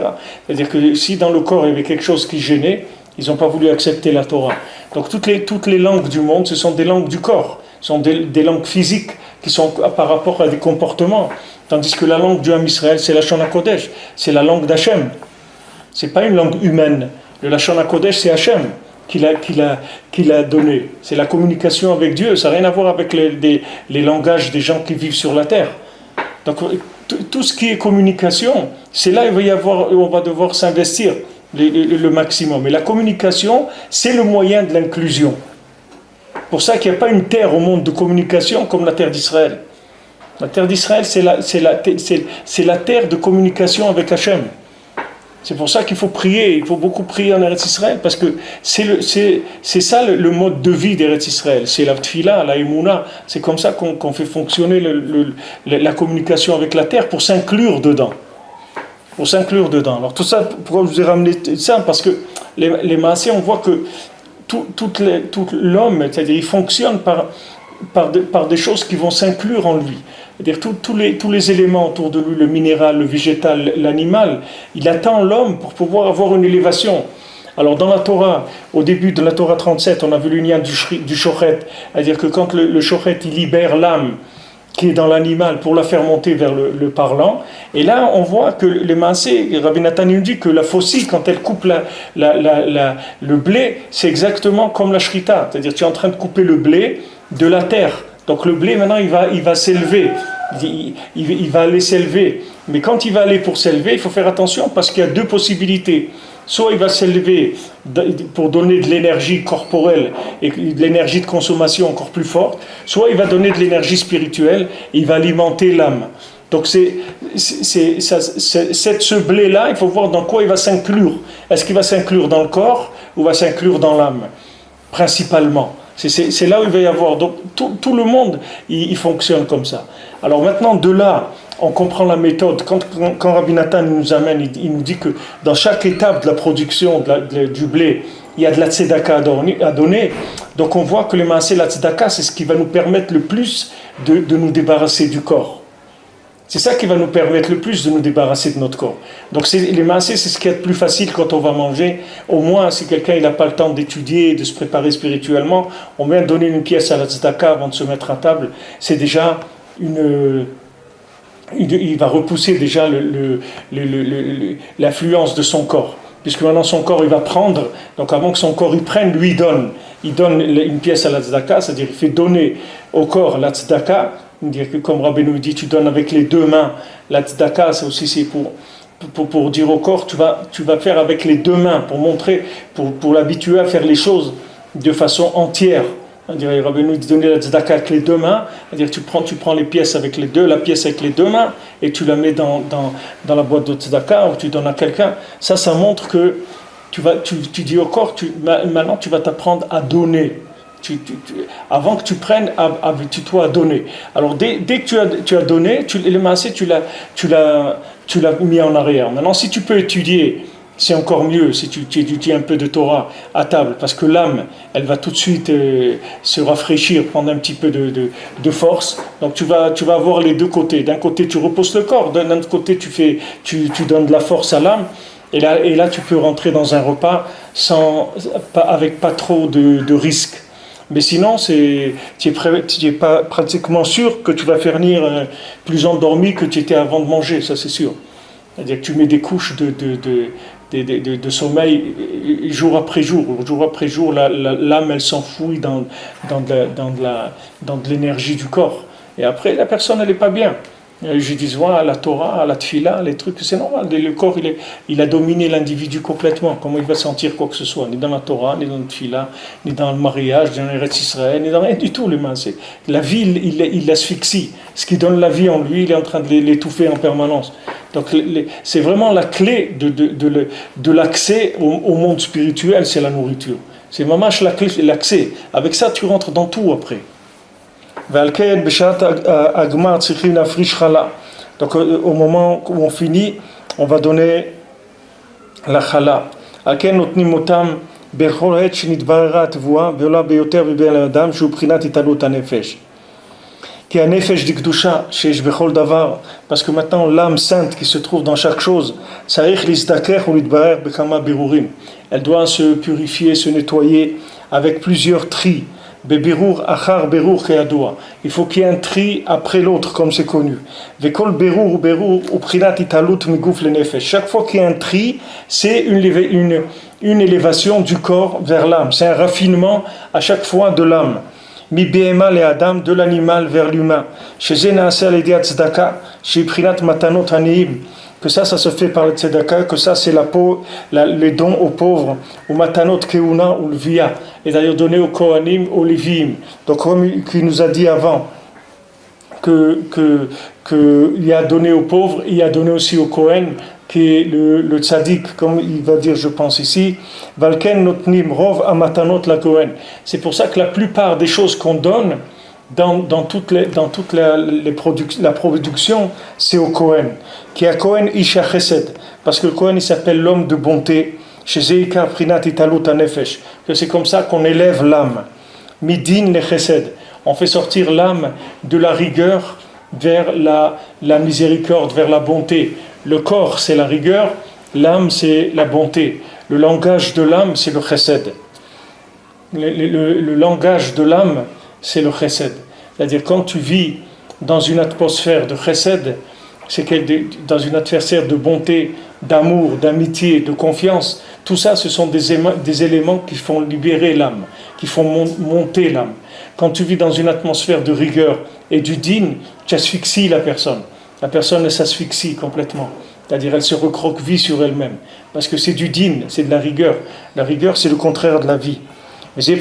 C'est-à-dire que si dans le corps, il y avait quelque chose qui gênait, ils n'ont pas voulu accepter la Torah. Donc toutes les langues du monde, ce sont des langues du corps, ce sont des langues physiques qui sont par rapport à des comportements. Tandis que la langue du Ham Israël, c'est la Lashon HaKodesh, c'est la langue d'Hachem. Ce n'est pas une langue humaine. Le Lashon HaKodesh, c'est Hachem qui l'a donné. C'est la communication avec Dieu. Ça n'a rien à voir avec les langages des gens qui vivent sur la terre. Donc tout ce qui est communication, c'est là où on va devoir s'investir le maximum. Et la communication, c'est le moyen de l'inclusion. Pour ça qu'il n'y a pas une terre au monde de communication comme la terre d'Israël. La terre d'Israël, c'est la terre de communication avec Hachem. C'est pour ça qu'il faut prier, il faut beaucoup prier en Eretz Israël, parce que c'est ça le mode de vie d'Eretz Israël. C'est la tfila, la émouna, c'est comme ça qu'on fait fonctionner la communication avec la terre pour s'inclure dedans. Alors tout ça, pourquoi je vous ai ramené ça? Parce que les maasés, on voit que tout l'homme, c'est-à-dire il fonctionne par des choses qui vont s'inclure en lui. C'est-à-dire tous les éléments autour de lui, le minéral, le végétal, l'animal, il attend l'homme pour pouvoir avoir une élévation. Alors dans la Torah, au début de la Torah 37, on a vu l'union du shochet, c'est-à-dire que quand le shochet il libère l'âme qui est dans l'animal pour la faire monter vers le parlant, et là on voit que les maasés, Rabbi Nathan nous dit que la faucille, quand elle coupe le blé, c'est exactement comme la shrita, c'est-à-dire tu es en train de couper le blé de la terre. Donc le blé maintenant il va s'élever, il va aller s'élever. Mais quand il va aller pour s'élever, il faut faire attention parce qu'il y a deux possibilités. Soit il va s'élever pour donner de l'énergie corporelle et de l'énergie de consommation encore plus forte, soit il va donner de l'énergie spirituelle et il va alimenter l'âme. Donc ce blé-là, il faut voir dans quoi il va s'inclure. Est-ce qu'il va s'inclure dans le corps ou va s'inclure dans l'âme? Principalement. C'est là où il va y avoir. Donc tout le monde, il fonctionne comme ça. Alors maintenant, de là, on comprend la méthode. Quand Rabbi Nathan nous amène, il nous dit que dans chaque étape de la production du blé, il y a de la tzedaka à donner. Donc on voit que le maasé, la tzedaka, c'est ce qui va nous permettre le plus de nous débarrasser du corps. C'est ça qui va nous permettre le plus de nous débarrasser de notre corps. Donc les maasé, c'est ce qui est le plus facile quand on va manger. Au moins, si quelqu'un n'a pas le temps d'étudier et de se préparer spirituellement, on vient donner une pièce à la tzedaka avant de se mettre à table. C'est déjà il va repousser déjà l'influence de son corps. Puisque maintenant son corps il va prendre, donc avant que son corps il prenne, lui il donne une pièce à la tzedaka, c'est-à-dire il fait donner au corps la tzedaka, c'est-à-dire que comme Rabbi nous dit, tu donnes avec les deux mains, la tzedaka c'est pour dire au corps, tu vas faire avec les deux mains, pour montrer, pour l'habituer à faire les choses de façon entière. C'est-à-dire, Rabbi nous dit donner la tzedaka avec les deux mains, c'est-à-dire tu prends les pièces avec la pièce avec les deux mains, et tu la mets dans la boîte de tzedaka, ou tu donnes à quelqu'un. Ça montre que tu dis au corps, maintenant tu vas t'apprendre à donner. Avant que tu prennes, habitue-toi à donner. Alors dès que tu as donné, le maasé, tu l'as mis en arrière. Maintenant, si tu peux étudier, c'est encore mieux si tu étudies un peu de Torah à table, parce que l'âme, elle va tout de suite se rafraîchir, prendre un petit peu de force. Donc tu vas avoir les deux côtés. D'un côté, tu reposes le corps, d'un autre côté, tu donnes de la force à l'âme. Et là, tu peux rentrer dans un repas avec pas trop de risques. Mais sinon, tu es pas pratiquement sûr que tu vas finir plus endormi que tu étais avant de manger, ça c'est sûr. C'est-à-dire que tu mets des couches de sommeil jour après jour. Jour après jour, l'âme, elle s'enfouit dans de l'énergie du corps. Et après, la personne, elle n'est pas bien. Je dis, voilà, la Torah, la Tfila, les trucs, c'est normal. Le corps, il a dominé l'individu complètement. Comment il va sentir quoi que ce soit? Ni dans la Torah, ni dans la Tfila, ni dans le mariage, ni dans l'Eretz Israël, ni dans rien du tout. La vie, il l'asphyxie. Ce qui donne la vie en lui, il est en train de l'étouffer en permanence. Donc, c'est vraiment la clé de l'accès au monde spirituel, c'est la nourriture. C'est mamash la clé, l'accès. Avec ça, tu rentres dans tout après. Donc au moment où on finit, on va donner la chala. Parce que maintenant l'âme sainte qui se trouve dans chaque chose, elle doit se purifier, se nettoyer avec plusieurs tris. Il faut qu'il y ait un tri après l'autre, comme c'est connu. Chaque fois qu'il y a un tri, c'est une élévation du corps vers l'âme. C'est un raffinement à chaque fois de l'âme. De l'animal vers l'humain. Que ça se fait par le tzedaka, que ça c'est les dons aux pauvres, ou matanot keuna ou lvia, et d'ailleurs donné aux kohanim, aux léviim. Donc comme il nous a dit avant que il a donné aux pauvres, il a donné aussi au kohen, qui est le tzaddik, comme il va dire, je pense ici, valken notnim rov amatanot la kohen. C'est pour ça que la plupart des choses qu'on donne dans toute la production, c'est au Kohen. Qui est Kohen Isha Chesed. Parce que le Kohen, il s'appelle l'homme de bonté. Chez Zeika Prinat Italut Anefesh. Que c'est comme ça qu'on élève l'âme. Midin le Chesed. On fait sortir l'âme de la rigueur vers la miséricorde, vers la bonté. Le corps, c'est la rigueur. L'âme, c'est la bonté. Le langage de l'âme, c'est le Chesed. Le langage de l'âme, c'est le chesed. C'est-à-dire quand tu vis dans une atmosphère de chesed, c'est dans une atmosphère de bonté, d'amour, d'amitié, de confiance, tout ça ce sont des éléments qui font libérer l'âme, qui font monter l'âme. Quand tu vis dans une atmosphère de rigueur et du din, tu asphyxies la personne. La personne elle s'asphyxie complètement. C'est-à-dire elle se recroqueville sur elle-même. Parce que c'est du din, c'est de la rigueur. La rigueur c'est le contraire de la vie. Ça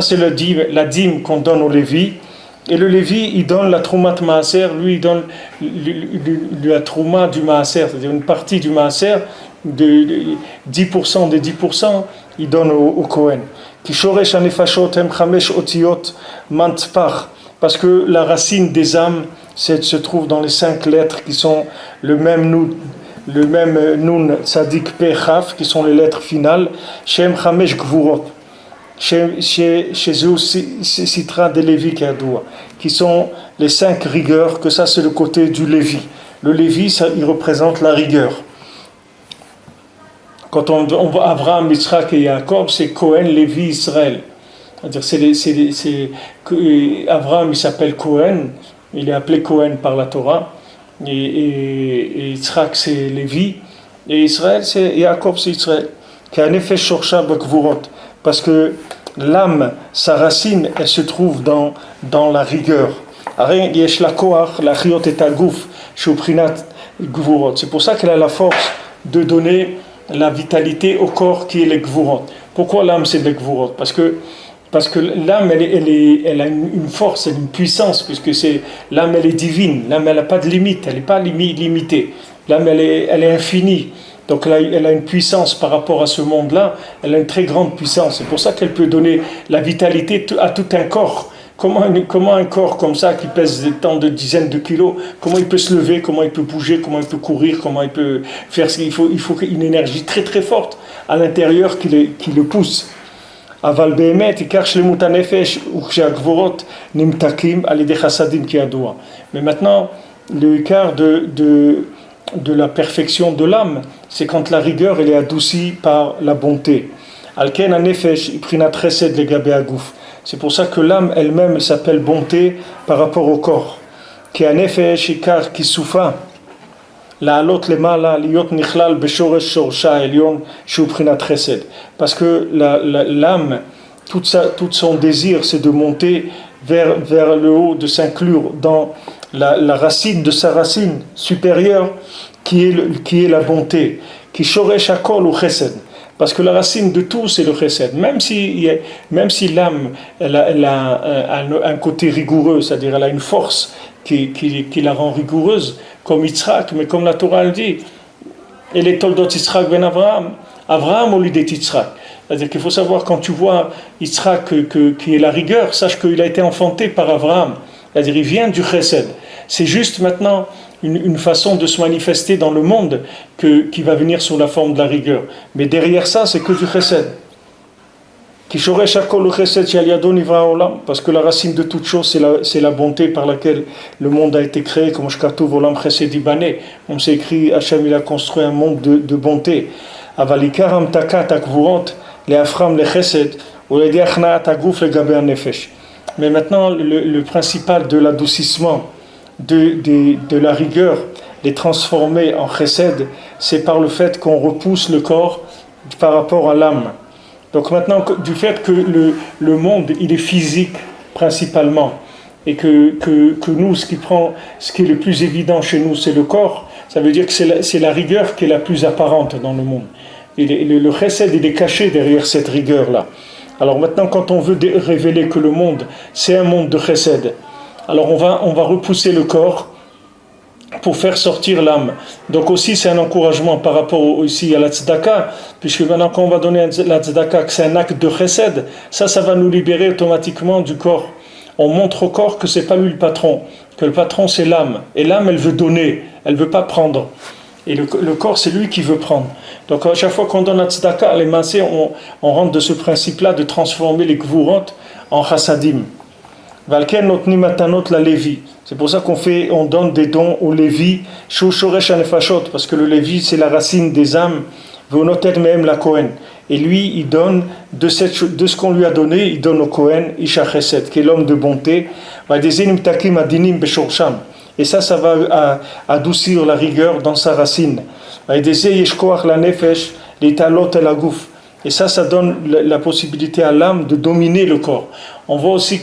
c'est la dîme qu'on donne aux Lévi. Et le Lévi, il donne la trouma de Maaser, lui, il donne la trouma du Maaser, c'est-à-dire une partie du Maaser, de 10% des 10%, il donne au Kohen. Qui shoresh hanefashot hem chamesh otiyot mantpach, parce que la racine des âmes se trouve dans les 5 lettres qui sont le même nun tzadik pe chaf, qui sont les lettres finales, shem chamesh gvurot. Chez eux, Sitra de Lévi qui sont les 5 rigueurs, que ça c'est le côté du Lévi. Le Lévi, ça, il représente la rigueur. Quand on voit Abraham, Yitzhak et Jacob, c'est Cohen, Lévi, Israël. C'est-à-dire, Abraham, il s'appelle Cohen, il est appelé Cohen par la Torah, et Yitzhak, c'est Lévi, et Israël, c'est Jacob, c'est Israël. Qui a un effet shorsha bakvurot. Parce que l'âme, sa racine, elle se trouve dans la rigueur. C'est pour ça qu'elle a la force de donner la vitalité au corps qui est les gvurot. Pourquoi l'âme c'est les gvurot? Parce que l'âme elle a une force, elle a une puissance, puisque l'âme elle est divine, l'âme elle n'a pas de limite, elle n'est pas limitée. L'âme elle est infinie. Donc là, elle a une puissance par rapport à ce monde-là, elle a une très grande puissance. C'est pour ça qu'elle peut donner la vitalité à tout un corps. Comment un corps comme ça, qui pèse tant de dizaines de kilos, comment il peut se lever, comment il peut bouger, comment il peut courir, comment il peut faire ce qu'il faut. Il faut une énergie très très forte à l'intérieur qui le pousse. Aval behemet, ikar shlemut hanefesh ukshagvorot nimtakim alidei chasadim kiyadoua. Mais maintenant, le ikar de la perfection de l'âme, c'est quand la rigueur elle est adoucie par la bonté. Alken hanefesh iprinat chesed legabe aguf. C'est pour ça que l'âme elle-même elle s'appelle bonté par rapport au corps. Ki hanefesh ikar kisoufa la'alot lemala liot nichlal beshoresh shorsha elyon shu iprinat chesed. Parce que l'âme, tout son désir, c'est de monter vers le haut, de s'inclure dans la racine de sa racine supérieure, qui est la bonté. Qui shoresh hakol ou chesed. Parce que la racine de tout, c'est le chesed. Même si l'âme elle a un côté rigoureux, c'est-à-dire elle a une force qui la rend rigoureuse, comme Yitzhak, mais comme la Torah le dit, et les toldot Yitzhak ben Avraham au lieu d'être Yitzhak. C'est-à-dire qu'il faut savoir, quand tu vois Yitzhak qui est la rigueur, sache qu'il a été enfanté par Avraham. C'est-à-dire il vient du chesed. C'est juste maintenant une façon de se manifester dans le monde qui va venir sous la forme de la rigueur. Mais derrière ça, c'est que du chesed. Parce que la racine de toute chose, c'est la bonté par laquelle le monde a été créé. Comme on s'est écrit, Hachem il a construit un monde de bonté. Mais maintenant, le principal de l'adoucissement, de la rigueur, les transformer en chesed, c'est par le fait qu'on repousse le corps par rapport à l'âme. Donc maintenant, du fait que le monde, il est physique principalement, et que nous, ce qui est le plus évident chez nous, c'est le corps, ça veut dire que c'est la rigueur qui est la plus apparente dans le monde. Et le chesed, il est caché derrière cette rigueur-là. Alors maintenant, quand on veut révéler que le monde, c'est un monde de chesed, alors on va repousser le corps pour faire sortir l'âme. Donc aussi, c'est un encouragement par rapport aussi à la tzedaka, puisque maintenant, quand on va donner la tzedaka, que c'est un acte de chesed, ça va nous libérer automatiquement du corps. On montre au corps que c'est pas lui le patron, que le patron c'est l'âme. Et l'âme, elle veut donner, elle veut pas prendre. Et le corps, c'est lui qui veut prendre. Donc à chaque fois qu'on donne la tzedaka, les massés, on rentre de ce principe-là de transformer les gvurot en chassadim. Valken notni matanot la Lévi. C'est pour ça on donne des dons au Lévi, shu shoresh hanefashot, parce que le Lévi c'est la racine des âmes, veonotet mehem la Kohen. Et lui, il donne de ce qu'on lui a donné, il donne au Kohen, Isha Chesed, qui est l'homme de bonté, va des inimtakim adinim beshorsham. Et ça va adoucir la rigueur dans sa racine. Va des yeshkoach la nefesh, les talot el aguf. Et ça donne la possibilité à l'âme de dominer le corps. On voit aussi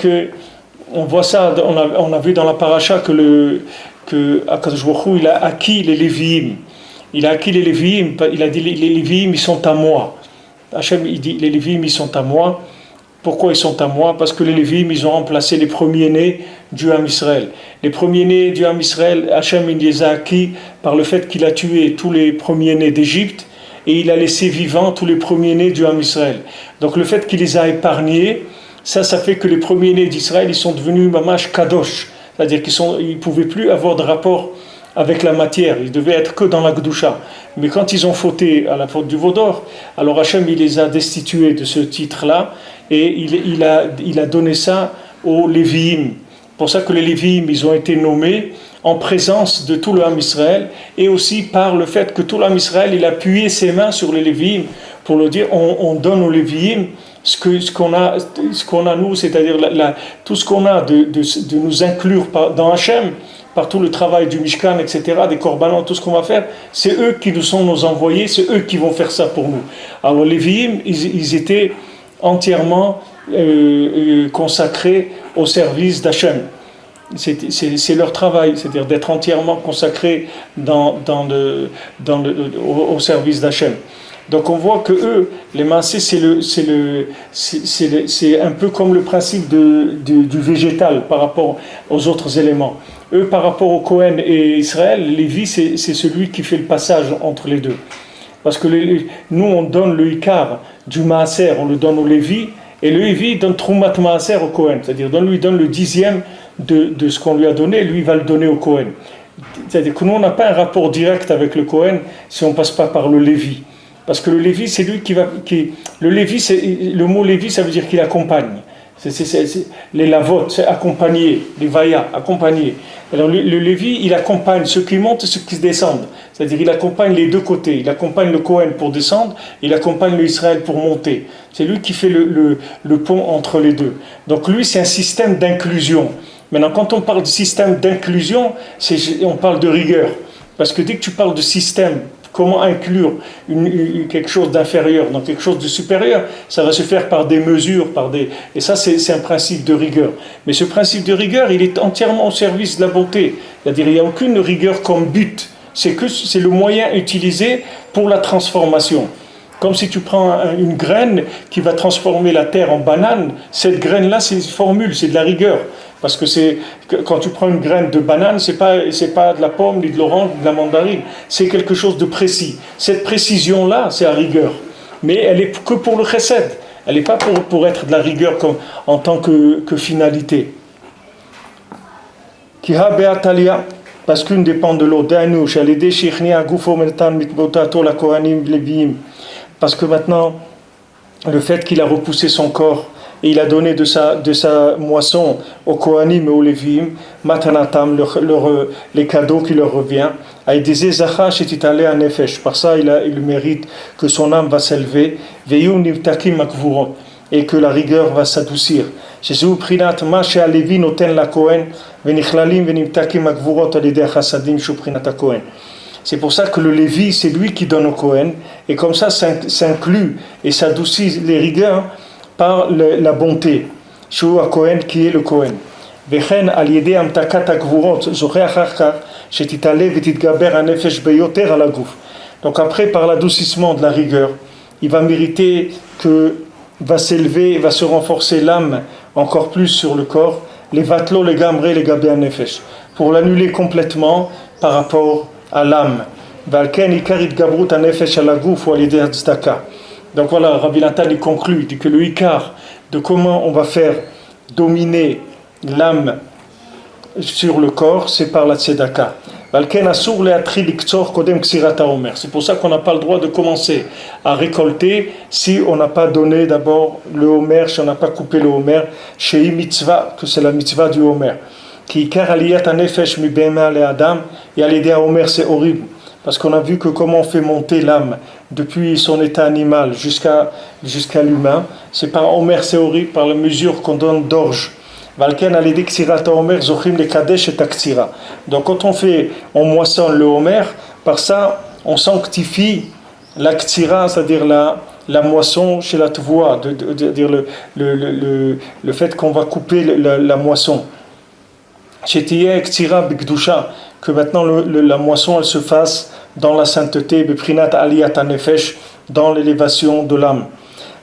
on voit ça, on a vu dans la paracha que Akadosh Baruch Hu, il a acquis les Lévi'im. Il a acquis les Lévi'im, il a dit les Lévi'im ils sont à moi. Hachem il dit les Lévi'im ils sont à moi. Pourquoi ils sont à moi? Parce que les Lévi'im, ils ont remplacé les premiers-nés du Ham Israël. Les premiers-nés du Ham Israël, Hachem, il les a acquis par le fait qu'il a tué tous les premiers-nés d'Égypte et il a laissé vivants tous les premiers-nés du Ham Israël. Donc le fait qu'il les a épargnés, ça fait que les premiers-nés d'Israël, ils sont devenus mamash kadosh. C'est-à-dire qu'ils ne pouvaient plus avoir de rapport avec la matière, ils devaient être que dans la Gdusha. Mais quand ils ont fauté à la faute du veau d'or, alors Hachem, il les a destitués de ce titre-là et il a donné ça aux Lévi'im. C'est pour ça que les Lévi'im, ils ont été nommés en présence de tout le Ham Israël et aussi par le fait que tout le Ham Israël, il a appuyé ses mains sur les Lévi'im pour le dire, on donne aux Lévi'im ce qu'on a nous, c'est-à-dire tout ce qu'on a de nous inclure dans Hachem, par tout le travail du Mishkan, etc., des korbanot, tout ce qu'on va faire, c'est eux qui nous sont nos envoyés, c'est eux qui vont faire ça pour nous. Alors les Lévi'im, ils étaient entièrement consacrés au service d'Hachem. C'est leur travail, c'est-à-dire d'être entièrement consacrés au service d'Hachem. Donc on voit que eux, les massés, c'est un peu comme le principe du végétal par rapport aux autres éléments. Eux, par rapport au Cohen et Israël, Lévi, c'est celui qui fait le passage entre les deux. Parce que nous, on donne le Ikar du Maaser, on le donne au Lévi, et le Lévi donne Troumat Maaser au Cohen, c'est-à-dire lui donne le 10e de ce qu'on lui a donné, lui va le donner au Cohen. C'est-à-dire que nous, on n'a pas un rapport direct avec le Cohen si on ne passe pas par le Lévi. Parce que le Lévi, c'est lui le mot Lévi, ça veut dire qu'il accompagne. Les lavot, c'est accompagner, les vaillas, accompagner. Alors le Lévi, il accompagne ceux qui montent et ceux qui descendent. C'est-à-dire il accompagne les deux côtés. Il accompagne le Cohen pour descendre, il accompagne le Israël pour monter. C'est lui qui fait le pont entre les deux. Donc lui, c'est un système d'inclusion. Maintenant, quand on parle de système d'inclusion, on parle de rigueur. Parce que dès que tu parles de système, comment inclure quelque chose d'inférieur dans quelque chose de supérieur, ça va se faire par des mesures, et ça c'est un principe de rigueur. Mais ce principe de rigueur, il est entièrement au service de la bonté. C'est-à-dire il n'y a aucune rigueur comme but, c'est le moyen utilisé pour la transformation. Comme si tu prends une graine qui va transformer la terre en banane, cette graine-là, c'est une formule, c'est de la rigueur. Parce que quand tu prends une graine de banane, c'est pas de la pomme, ni de l'orange, ni de la mandarine. C'est quelque chose de précis. Cette précision-là, c'est la rigueur. Mais elle est que pour le chesed. Elle n'est pas pour être de la rigueur en tant que finalité. Kiha be'atalia, parce qu'une dépend de l'autre. Parce que maintenant, le fait qu'il a repoussé son corps, et il a donné de sa moisson aux Kohanim et aux Lévi'im, matanatam, les cadeaux qui leur reviennent. Par ça, il mérite que son âme va s'élever, et que la rigueur va s'adoucir. C'est pour ça que le Lévi, c'est lui qui donne au Kohen, et comme ça s'inclut et s'adoucit les rigueurs par la bonté. Shua Kohen, qui est le Kohen. Vechen al yedei amtakat hagvurot zocher achar kach shetitale vetitgaber hanefesh beyoter al haguf. Donc après, par l'adoucissement de la rigueur, il va mériter que va s'élever, va se renforcer l'âme encore plus sur le corps, les vatlo, les gamre, les gabé hanefesh, pour l'annuler complètement par rapport à l'âme. Valken ikarit gabrut hanefesh al haguf ou al yedei tzedaka. Donc voilà, Rabbi Nathan il conclut, il dit que le ikar de comment on va faire dominer l'âme sur le corps, c'est par la tzedaka. C'est pour ça qu'on n'a pas le droit de commencer à récolter si on n'a pas donné d'abord le homer, si on n'a pas coupé le homer, chez mitzvah, que c'est la mitzvah du homer. Qui ikar aliyat hanefesh mi behema le adam, et à l'idée à homer c'est horrible. Parce qu'on a vu que comment on fait monter l'âme depuis son état animal jusqu'à l'humain, c'est par Omer, c'est horrible, par la mesure qu'on donne d'orge. Valken a l'idée que Omer zochim le kadesh et taksira. Donc quand on moissonne le Omer, par ça on sanctifie la ksira, c'est-à-dire la moisson chez la tvoa, dire le fait qu'on va couper la moisson. Shetiye ksira b'gdusha, que maintenant la moisson elle se fasse dans la sainteté, beprinat aliyat hanefesh, dans l'élévation de l'âme.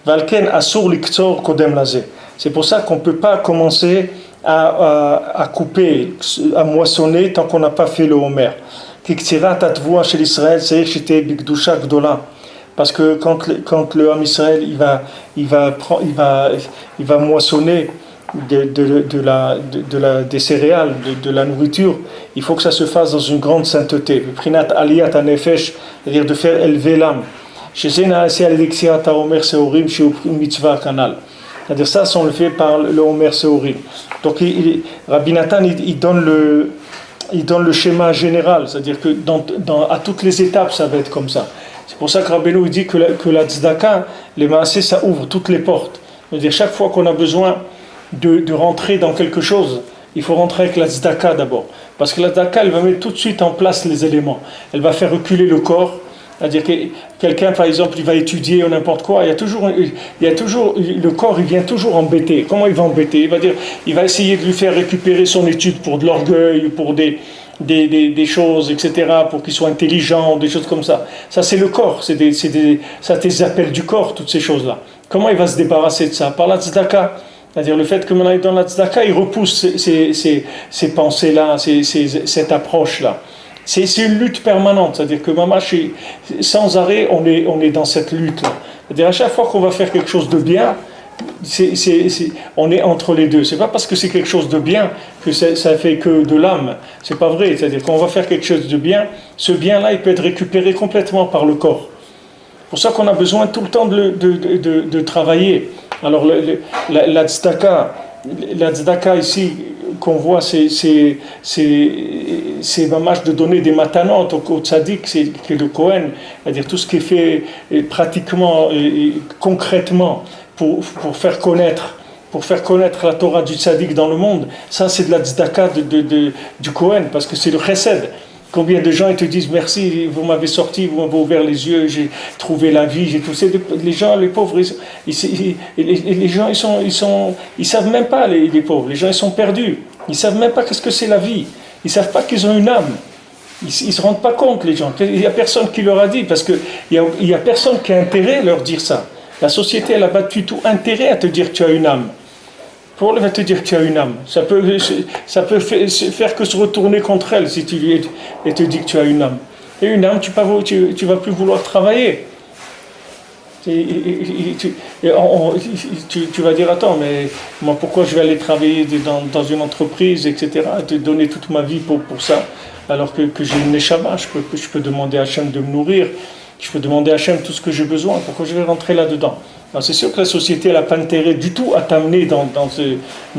Valken asur liktor kodem laze. C'est pour ça qu'on ne peut pas commencer à couper, à moissonner tant qu'on n'a pas fait le Homer. Kiktirat atvoua chez l'Israël, c'est j'étais bigdusha gdola. Parce que quand le homme Israël il va moissonner des céréales, de la nourriture, il faut que ça se fasse dans une grande sainteté. Prinat aliyat anefesh, c'est-à-dire de faire élever l'âme. C'est-à-dire ça, on le fait par le Homer Seorim. Donc Rabbi Nathan, il donne le schéma général, c'est-à-dire que à toutes les étapes, ça va être comme ça. C'est pour ça que Rabbeinu dit que la tzedaka, les maaseh, ça ouvre toutes les portes. C'est-à-dire chaque fois qu'on a besoin de rentrer dans quelque chose, il faut rentrer avec la tzedaka d'abord. Parce que la tzedaka, elle va mettre tout de suite en place les éléments. Elle va faire reculer le corps. C'est-à-dire que quelqu'un, par exemple, il va étudier ou n'importe quoi, il y a toujours, le corps, il vient toujours embêter. Comment il va embêter? Il va essayer de lui faire récupérer son étude pour de l'orgueil, pour des choses, etc., pour qu'il soit intelligent, des choses comme ça. Ça, c'est le corps, ça, des appels du corps, toutes ces choses-là. Comment il va se débarrasser de ça? Par la tzedaka. C'est-à-dire le fait que maintenant il donne la tzedaka, il repousse ces pensées-là, cette approche-là. C'est une lutte permanente, c'est-à-dire que sans arrêt, on est dans cette lutte-là. C'est-à-dire à chaque fois qu'on va faire quelque chose de bien, on est entre les deux. C'est pas parce que c'est quelque chose de bien que ça fait que de l'âme. C'est pas vrai. C'est-à-dire qu'on va faire quelque chose de bien, ce bien-là, il peut être récupéré complètement par le corps. C'est pour ça qu'on a besoin tout le temps de travailler. Alors la tzedaka ici qu'on voit, c'est mamash de donner des matanot au tzaddik, c'est le Kohen, c'est-à-dire tout ce qui est fait pratiquement et concrètement pour faire connaître la Torah du tzaddik dans le monde. Ça, c'est de la tzedaka du Kohen, parce que c'est le chesed. Combien de gens ils te disent merci, vous m'avez sorti, vous m'avez ouvert les yeux, j'ai trouvé la vie, j'ai tout ça. Les gens, les pauvres, les gens ils savent même pas, les pauvres. Les gens ils sont perdus. Ils savent même pas qu'est-ce que c'est la vie. Ils savent pas qu'ils ont une âme. Ils se rendent pas compte, les gens. Il y a personne qui leur a dit, parce que il y a personne qui a intérêt à leur dire ça. La société elle a pas du tout intérêt à te dire que tu as une âme. Pour elle va te dire que tu as une âme. Ça peut faire que se retourner contre elle si tu lui et te dis que tu as une âme. Et une âme, tu vas plus vouloir travailler. Tu vas dire, attends, mais moi pourquoi je vais aller travailler dans une entreprise, etc., te donner toute ma vie pour ça, alors que j'ai une neshama, je peux demander à Hachem de me nourrir, je peux demander à Hachem tout ce que j'ai besoin, pourquoi je vais rentrer là-dedans? Alors c'est sûr que la société n'a pas intérêt du tout à t'amener dans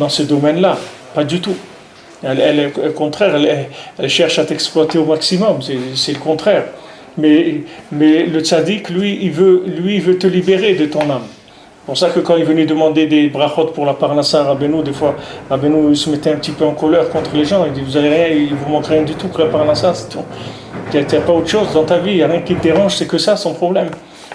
ce domaine-là, pas du tout. Au contraire, elle cherche à t'exploiter au maximum, c'est le contraire. Mais le tzaddik, lui, il veut te libérer de ton âme. C'est pour ça que quand il venait demander des brachot pour la parnassa à Rabbeinu, des fois, Rabbeinu se mettait un petit peu en colère contre les gens. Il dit, vous n'avez rien, il vous manque rien du tout que la parnassa, c'est tout. Il n'y a pas autre chose dans ta vie, il n'y a rien qui te dérange, c'est que ça, son problème.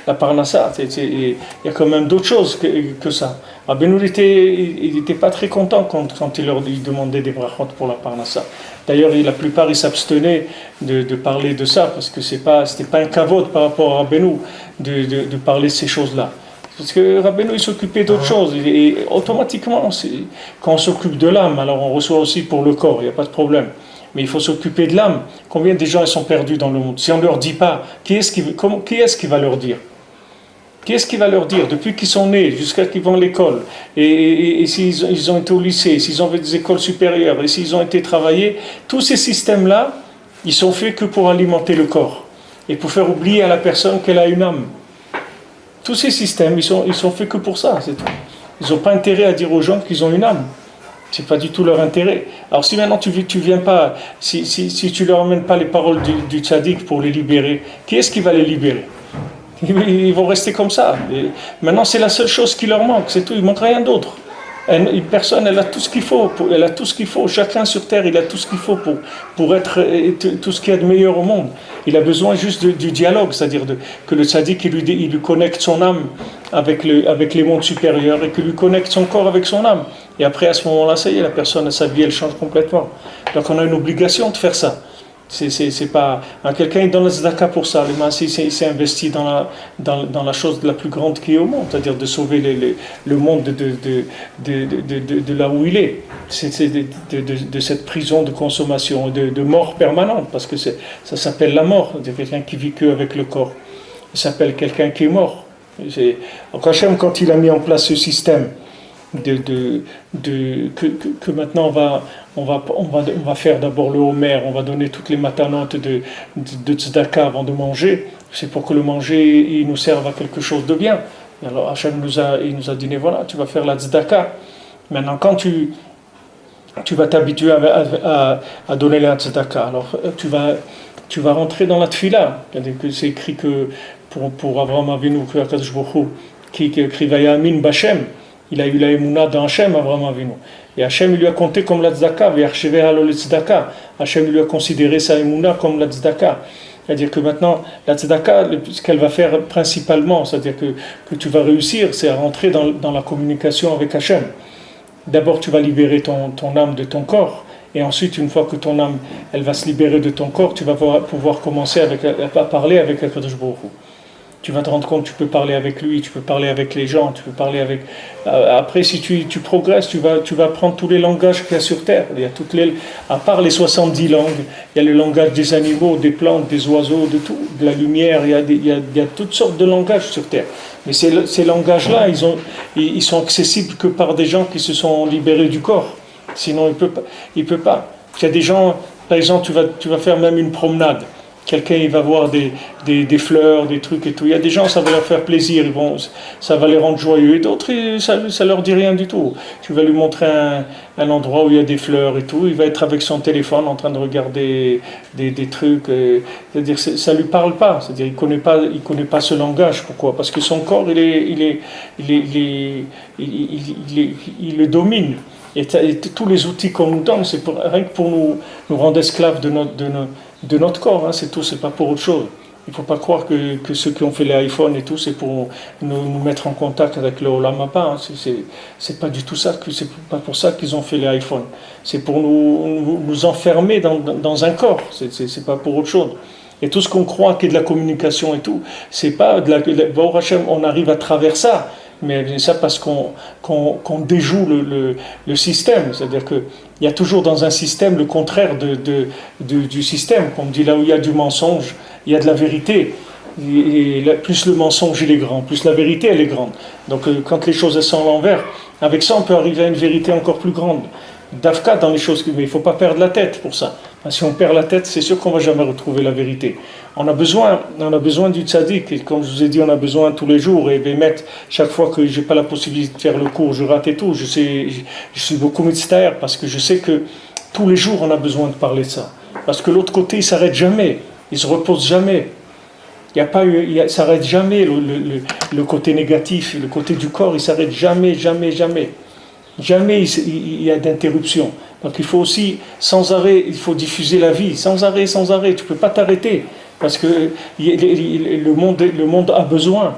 La parnassa, il y a quand même d'autres choses que ça. Rabbeinu, il n'était pas très content quand il demandait des brachot pour la parnassa. D'ailleurs, la plupart, ils s'abstenaient de parler de ça, parce que c'était pas un kavod par rapport à Rabbeinu de parler de ces choses-là. Parce que Rabbeinu, il s'occupait d'autres choses. Et automatiquement, quand on s'occupe de l'âme, alors on reçoit aussi pour le corps, il n'y a pas de problème. Mais il faut s'occuper de l'âme. Combien de gens ils sont perdus dans le monde? Si on ne leur dit pas, qui est-ce qui va leur dire? Qui est-ce qui va leur dire, depuis qu'ils sont nés, jusqu'à qu'ils vont à l'école, et s'ils ont été au lycée, s'ils ont fait des écoles supérieures, et s'ils ont été travaillés, tous ces systèmes-là, ils sont faits que pour alimenter le corps, et pour faire oublier à la personne qu'elle a une âme. Tous ces systèmes, ils sont faits que pour ça, c'est tout. Ils n'ont pas intérêt à dire aux gens qu'ils ont une âme. C'est pas du tout leur intérêt. Alors si maintenant tu viens pas, si tu leur amènes pas les paroles du tzaddik pour les libérer, qui est-ce qui va les libérer? Ils vont rester comme ça. Et maintenant, c'est la seule chose qui leur manque, c'est tout. Il ne manque rien d'autre. Une personne, elle a tout ce qu'il faut. Elle a tout ce qu'il faut. Chacun sur Terre, il a tout ce qu'il faut pour être tout ce qu'il y a de meilleur au monde. Il a besoin juste du dialogue, c'est-à-dire que le tzaddik, il lui connecte son âme avec les mondes supérieurs et qu'il lui connecte son corps avec son âme. Et après, à ce moment-là, ça y est, la personne, sa vie, elle change complètement. Donc, on a une obligation de faire ça. C'est pas. Quelqu'un est dans la tzedaka pour ça. Le Maaseh s'est investi dans la chose la plus grande qui est au monde, c'est-à-dire de sauver le monde de là où il est. C'est de cette prison de consommation, de mort permanente, parce que ça s'appelle la mort. C'est quelqu'un qui vit qu'avec le corps. Ça s'appelle quelqu'un qui est mort. Donc Hachem, quand il a mis en place ce système, que maintenant on va faire d'abord le homer, on va donner toutes les matanotes de tzedaka avant de manger, c'est pour que le manger il nous serve à quelque chose de bien. Et alors Hachem nous a dit voilà, tu vas faire la tzedaka. Maintenant quand tu vas t'habituer à donner la tzedaka, alors tu vas rentrer dans la tfila. C'est écrit que pour Avraham Avinu, que Akadosh Baruch Hu, qui écrit Vayamin Bachem, il a eu la émouna dans Hachem, Avraham Avinu. Et Hachem lui a compté comme la tzedaka, Hachem lui a considéré sa émouna comme la tzedaka. C'est-à-dire que maintenant, la tzedaka, ce qu'elle va faire principalement, c'est-à-dire que tu vas réussir, c'est à rentrer dans la communication avec Hachem. D'abord, tu vas libérer ton âme de ton corps. Et ensuite, une fois que ton âme elle va se libérer de ton corps, tu vas pouvoir commencer à parler avec Akadosh Baruch Hu. Tu vas te rendre compte, tu peux parler avec lui, tu peux parler avec les gens, tu peux parler avec... Après, si tu progresses, tu vas apprendre tous les langages qu'il y a sur Terre. Il y a à part les 70 langues, il y a le langage des animaux, des plantes, des oiseaux, de tout, de la lumière, il y a toutes sortes de langages sur Terre. Mais ces langages-là, ils sont accessibles que par des gens qui se sont libérés du corps. Sinon, il peut pas. Il y a des gens, par exemple, tu vas faire même une promenade. Quelqu'un, il va voir des fleurs, des trucs et tout. Il y a des gens, ça va leur faire plaisir, ça va les rendre joyeux. Et d'autres, ça leur dit rien du tout. Tu vas lui montrer un endroit où il y a des fleurs et tout. Il va être avec son téléphone en train de regarder des trucs. C'est-à-dire, ça lui parle pas. C'est-à-dire, il connaît pas ce langage. Pourquoi ? Parce que son corps, il le domine. Et tous les outils qu'on nous donne, c'est rien que pour nous rendre esclaves de notre corps, hein, c'est tout, c'est pas pour autre chose. Il ne faut pas croire que ceux qui ont fait les iPhones et tout, c'est pour nous mettre en contact avec le Olam Haba. Hein. C'est pas du tout ça, c'est pas pour ça qu'ils ont fait les iPhones. C'est pour nous enfermer dans un corps, c'est pas pour autre chose. Et tout ce qu'on croit qui est de la communication et tout, c'est pas de la Hachem, on arrive à travers ça. Mais ça parce qu'on déjoue le système. C'est-à-dire qu'il y a toujours dans un système le contraire du système. Comme dit, là où il y a du mensonge, il y a de la vérité. Et plus le mensonge il est grand, plus la vérité elle est grande. Donc quand les choses elles sont à l'envers, avec ça on peut arriver à une vérité encore plus grande. D'Afka dans les choses, mais il ne faut pas perdre la tête pour ça. Si on perd la tête, c'est sûr qu'on ne va jamais retrouver la vérité. On a besoin du tzaddik, et comme je vous ai dit, on a besoin tous les jours, et mettre, chaque fois que je n'ai pas la possibilité de faire le cours, je rate et tout, je suis beaucoup mitzvah, parce que je sais que tous les jours on a besoin de parler de ça. Parce que l'autre côté, il ne s'arrête jamais, il ne se repose jamais. Il s'arrête jamais le côté négatif, le côté du corps, il ne s'arrête jamais. Jamais il y a d'interruption. Donc il faut aussi, sans arrêt, il faut diffuser la vie, sans arrêt. Tu ne peux pas t'arrêter, parce que le monde a besoin.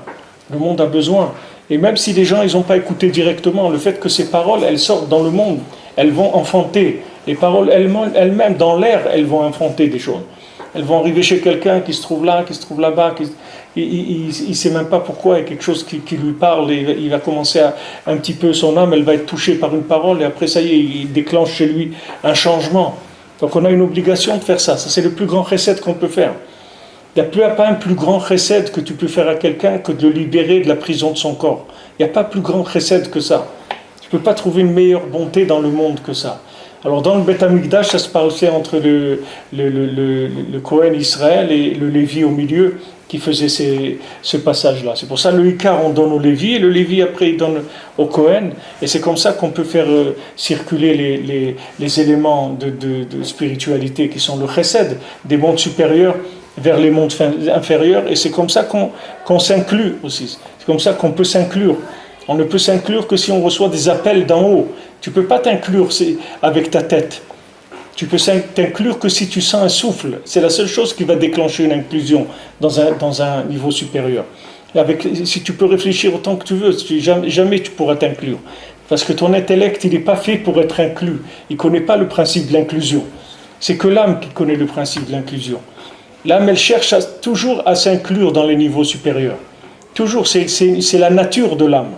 Le monde a besoin. Et même si les gens ils n'ont pas écouté directement, le fait que ces paroles, elles sortent dans le monde, elles vont enfanter. Les paroles elles-mêmes, dans l'air, elles vont enfanter des choses. Elles vont arriver chez quelqu'un qui se trouve là, qui se trouve là-bas, il ne sait même pas pourquoi, il y a quelque chose qui lui parle, et il va commencer un petit peu, son âme, elle va être touchée par une parole, et après ça y est, il déclenche chez lui un changement. Donc on a une obligation de faire ça. Ça c'est le plus grand chesed qu'on peut faire. Il n'y a pas un plus grand chesed que tu peux faire à quelqu'un que de le libérer de la prison de son corps. Il n'y a pas plus grand chesed que ça. Tu ne peux pas trouver une meilleure bonté dans le monde que ça. Alors dans le Beth Amikdash, ça se passait entre le Kohen Israël et le Lévi au milieu qui faisait ce passage-là. C'est pour ça le Ikar on donne au Lévi et le Lévi après il donne au Kohen. Et c'est comme ça qu'on peut faire circuler les éléments de spiritualité qui sont le chesed des mondes supérieurs vers les mondes inférieurs. Et c'est comme ça qu'on s'inclut aussi. C'est comme ça qu'on peut s'inclure. On ne peut s'inclure que si on reçoit des appels d'en haut. Tu ne peux pas t'inclure avec ta tête. Tu peux t'inclure que si tu sens un souffle. C'est la seule chose qui va déclencher une inclusion dans un niveau supérieur. Si tu peux réfléchir autant que tu veux, jamais tu pourras t'inclure. Parce que ton intellect, il n'est pas fait pour être inclus. Il ne connaît pas le principe de l'inclusion. C'est que l'âme qui connaît le principe de l'inclusion. L'âme, elle cherche toujours à s'inclure dans les niveaux supérieurs. Toujours, c'est la nature de l'âme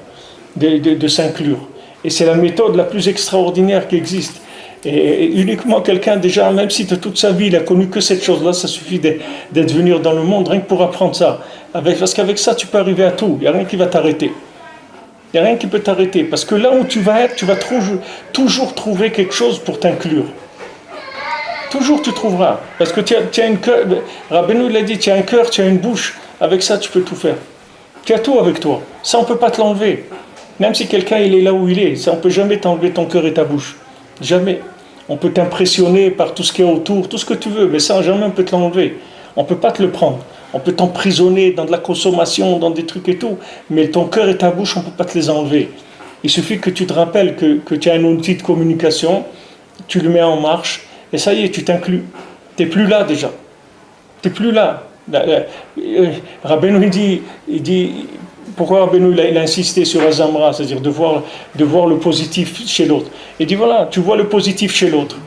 de s'inclure. Et c'est la méthode la plus extraordinaire qui existe. Et uniquement quelqu'un, déjà, même si toute sa vie, il a connu que cette chose-là, ça suffit d'être venu dans le monde, rien que pour apprendre ça. Parce qu'avec ça, tu peux arriver à tout. Il n'y a rien qui va t'arrêter. Il n'y a rien qui peut t'arrêter. Parce que là où tu vas être, tu vas toujours trouver quelque chose pour t'inclure. Toujours tu trouveras. Parce que tu as une cœur. Rabbeinu l'a dit, tu as un cœur, tu as une bouche. Avec ça, tu peux tout faire. Tu as tout avec toi. Ça, on ne peut pas te l'enlever. Même si quelqu'un il est là où il est, ça, on ne peut jamais t'enlever ton cœur et ta bouche. Jamais. On peut t'impressionner par tout ce qui est autour, tout ce que tu veux, mais ça, jamais on peut te l'enlever. On ne peut pas te le prendre. On peut t'emprisonner dans de la consommation, dans des trucs et tout, mais ton cœur et ta bouche, on ne peut pas te les enlever. Il suffit que tu te rappelles que tu as un outil de communication, tu le mets en marche, et ça y est, tu t'inclus. Tu n'es plus là déjà. Tu n'es plus là. Rabbeinu, il dit pourquoi Rabbeinu il a insisté sur Azamra, c'est-à-dire de voir le positif chez l'autre. Il dit voilà, tu vois le positif chez l'autre.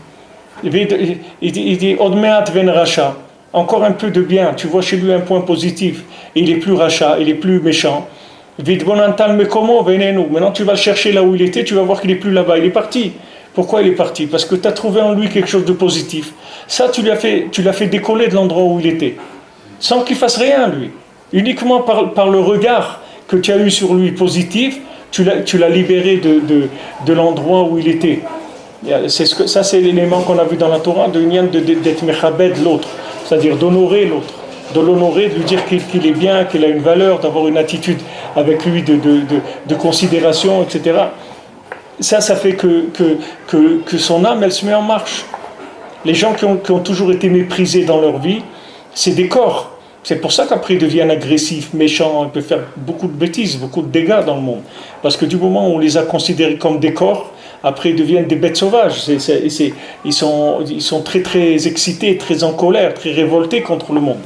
Il dit Odmeat ven racha, encore un peu de bien, tu vois chez lui un point positif. Et il est plus racha, il est plus méchant. Maintenant tu vas le chercher là où il était, tu vas voir qu'il n'est plus là-bas, il est parti. Pourquoi il est parti? Parce que tu as trouvé en lui quelque chose de positif. Ça, tu l'as fait décoller de l'endroit où il était. Sans qu'il fasse rien, lui. Uniquement par le regard que tu as eu sur lui positif, tu l'as libéré de l'endroit où il était. Ça, c'est l'élément qu'on a vu dans la Torah, d'être mechabed l'autre. C'est-à-dire d'honorer l'autre. De l'honorer, de lui dire qu'il est bien, qu'il a une valeur, d'avoir une attitude avec lui de considération, etc. Ça fait que son âme, elle se met en marche. Les gens qui ont toujours été méprisés dans leur vie, c'est des corps. C'est pour ça qu'après ils deviennent agressifs, méchants, ils peuvent faire beaucoup de bêtises, beaucoup de dégâts dans le monde. Parce que du moment où on les a considérés comme des corps, après ils deviennent des bêtes sauvages. Ils sont très très excités, très en colère, très révoltés contre le monde.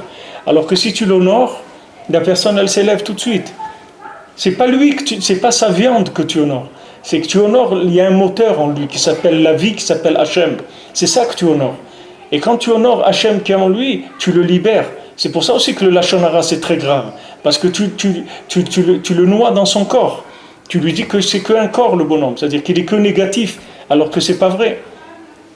Alors que si tu l'honores, la personne elle s'élève tout de suite. C'est pas sa viande que tu honores. C'est que tu honores, il y a un moteur en lui qui s'appelle la vie, qui s'appelle Hachem. C'est ça que tu honores. Et quand tu honores Hachem qui est en lui, tu le libères. C'est pour ça aussi que le Lachon Hara c'est très grave. Parce que tu le noies dans son corps. Tu lui dis que c'est qu'un corps le bonhomme. C'est-à-dire qu'il est que négatif, alors que c'est pas vrai.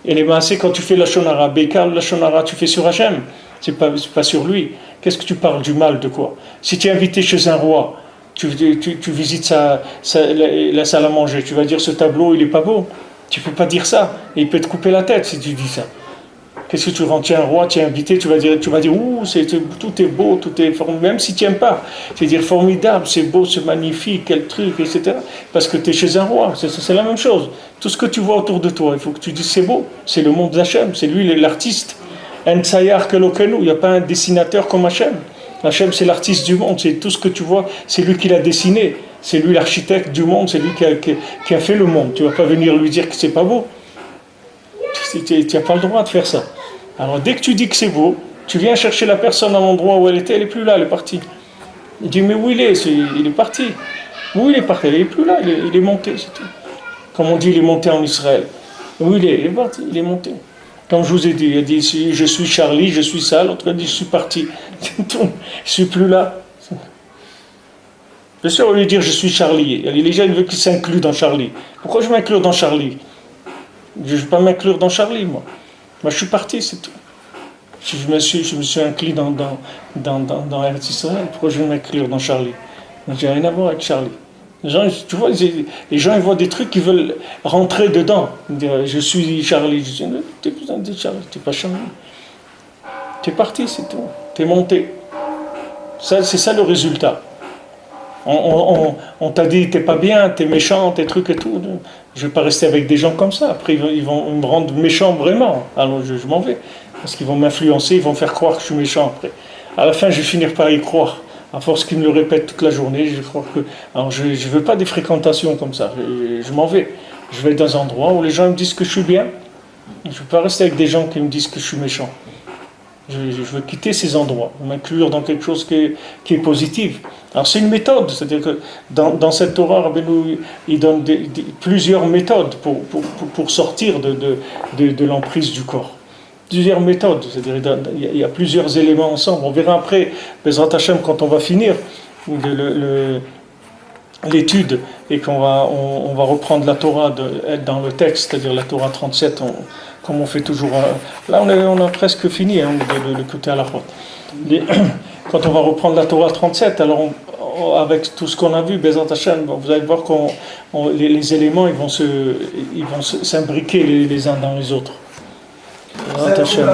Et les massés, quand tu fais Lachon Hara, Békar, le Lachon Hara, tu fais sur Hachem. C'est pas sur lui. Qu'est-ce que tu parles du mal de quoi? Si tu es invité chez un roi, tu visites la salle à manger, tu vas dire ce tableau il est pas beau. Tu peux pas dire ça. Et il peut te couper la tête si tu dis ça. Qu'est-ce que tu rends? Tu es un roi, tu es invité, tu vas dire ouh, tout est beau, tout est formidable, même si tu n'aimes pas. Tu vas dire formidable, c'est beau, c'est magnifique, quel truc, etc. Parce que tu es chez un roi, c'est la même chose. Tout ce que tu vois autour de toi, il faut que tu dises c'est beau, c'est le monde d'Hachem, c'est lui l'artiste. En tsayar kelokenu, il n'y a pas un dessinateur comme Hachem. Hachem, c'est l'artiste du monde, c'est tout ce que tu vois, c'est lui qui l'a dessiné, c'est lui l'architecte du monde, c'est lui qui a fait le monde. Tu ne vas pas venir lui dire que c'est pas beau. Tu n'as pas le droit de faire ça. Alors dès que tu dis que c'est beau, tu viens chercher la personne à l'endroit où elle était, elle n'est plus là, elle est partie. Il dit mais où il est? Il est parti. Où il est parti? Il n'est plus là, il est monté, c'est tout. Comme on dit, il est monté en Israël. Où il est? Il est parti, il est monté. Comme je vous ai dit, il a dit je suis Charlie, je suis ça, l'autre a dit je suis parti. Je ne suis plus là. Bien sûr, au lieu de dire je suis Charlie, les gens veulent qu'il s'inclue dans Charlie. Pourquoi je m'inclure dans Charlie? Je ne veux pas m'inclure dans Charlie, moi. Moi, je suis parti, c'est tout. Je me suis inclus dans Eretz Israël. Pourquoi je vais m'inclure dans Charlie? J'ai rien à voir avec Charlie. Les gens, tu vois, les gens ils voient des trucs, ils veulent rentrer dedans. Ils disent, je suis Charlie. Je dis, tu n'es plus un de Charlie, tu n'es pas Charlie. Tu es parti, c'est tout. Tu es monté. C'est ça le résultat. On t'a dit, t'es pas bien, t'es méchant, tes trucs et tout. Je vais pas rester avec des gens comme ça. Après, ils vont me rendre méchant vraiment. Alors, je m'en vais. Parce qu'ils vont m'influencer, ils vont faire croire que je suis méchant après. À la fin, je vais finir par y croire. À force qu'ils me le répètent toute la journée, je vais croire que... Alors, je veux pas des fréquentations comme ça. Je m'en vais. Je vais dans un endroit où les gens me disent que je suis bien. Je ne veux pas rester avec des gens qui me disent que je suis méchant. Je veux quitter ces endroits, m'inclure dans quelque chose qui est positif. Alors c'est une méthode, c'est-à-dire que dans cette Torah, Rabbeinu, il donne plusieurs méthodes pour sortir de l'emprise du corps. plusieurs méthodes, c'est-à-dire il y a plusieurs éléments ensemble. On verra après, Bezrat Hashem, quand on va finir l'étude et on va reprendre la Torah dans le texte, c'est-à-dire la Torah 37, comme on fait toujours. Là, on a presque fini le côté à la fois. Quand on va reprendre la Torah 37, alors avec tout ce qu'on a vu, Bezrat Hashem, vous allez voir que les éléments ils vont s'imbriquer les uns dans les autres. Bezrat Hashem,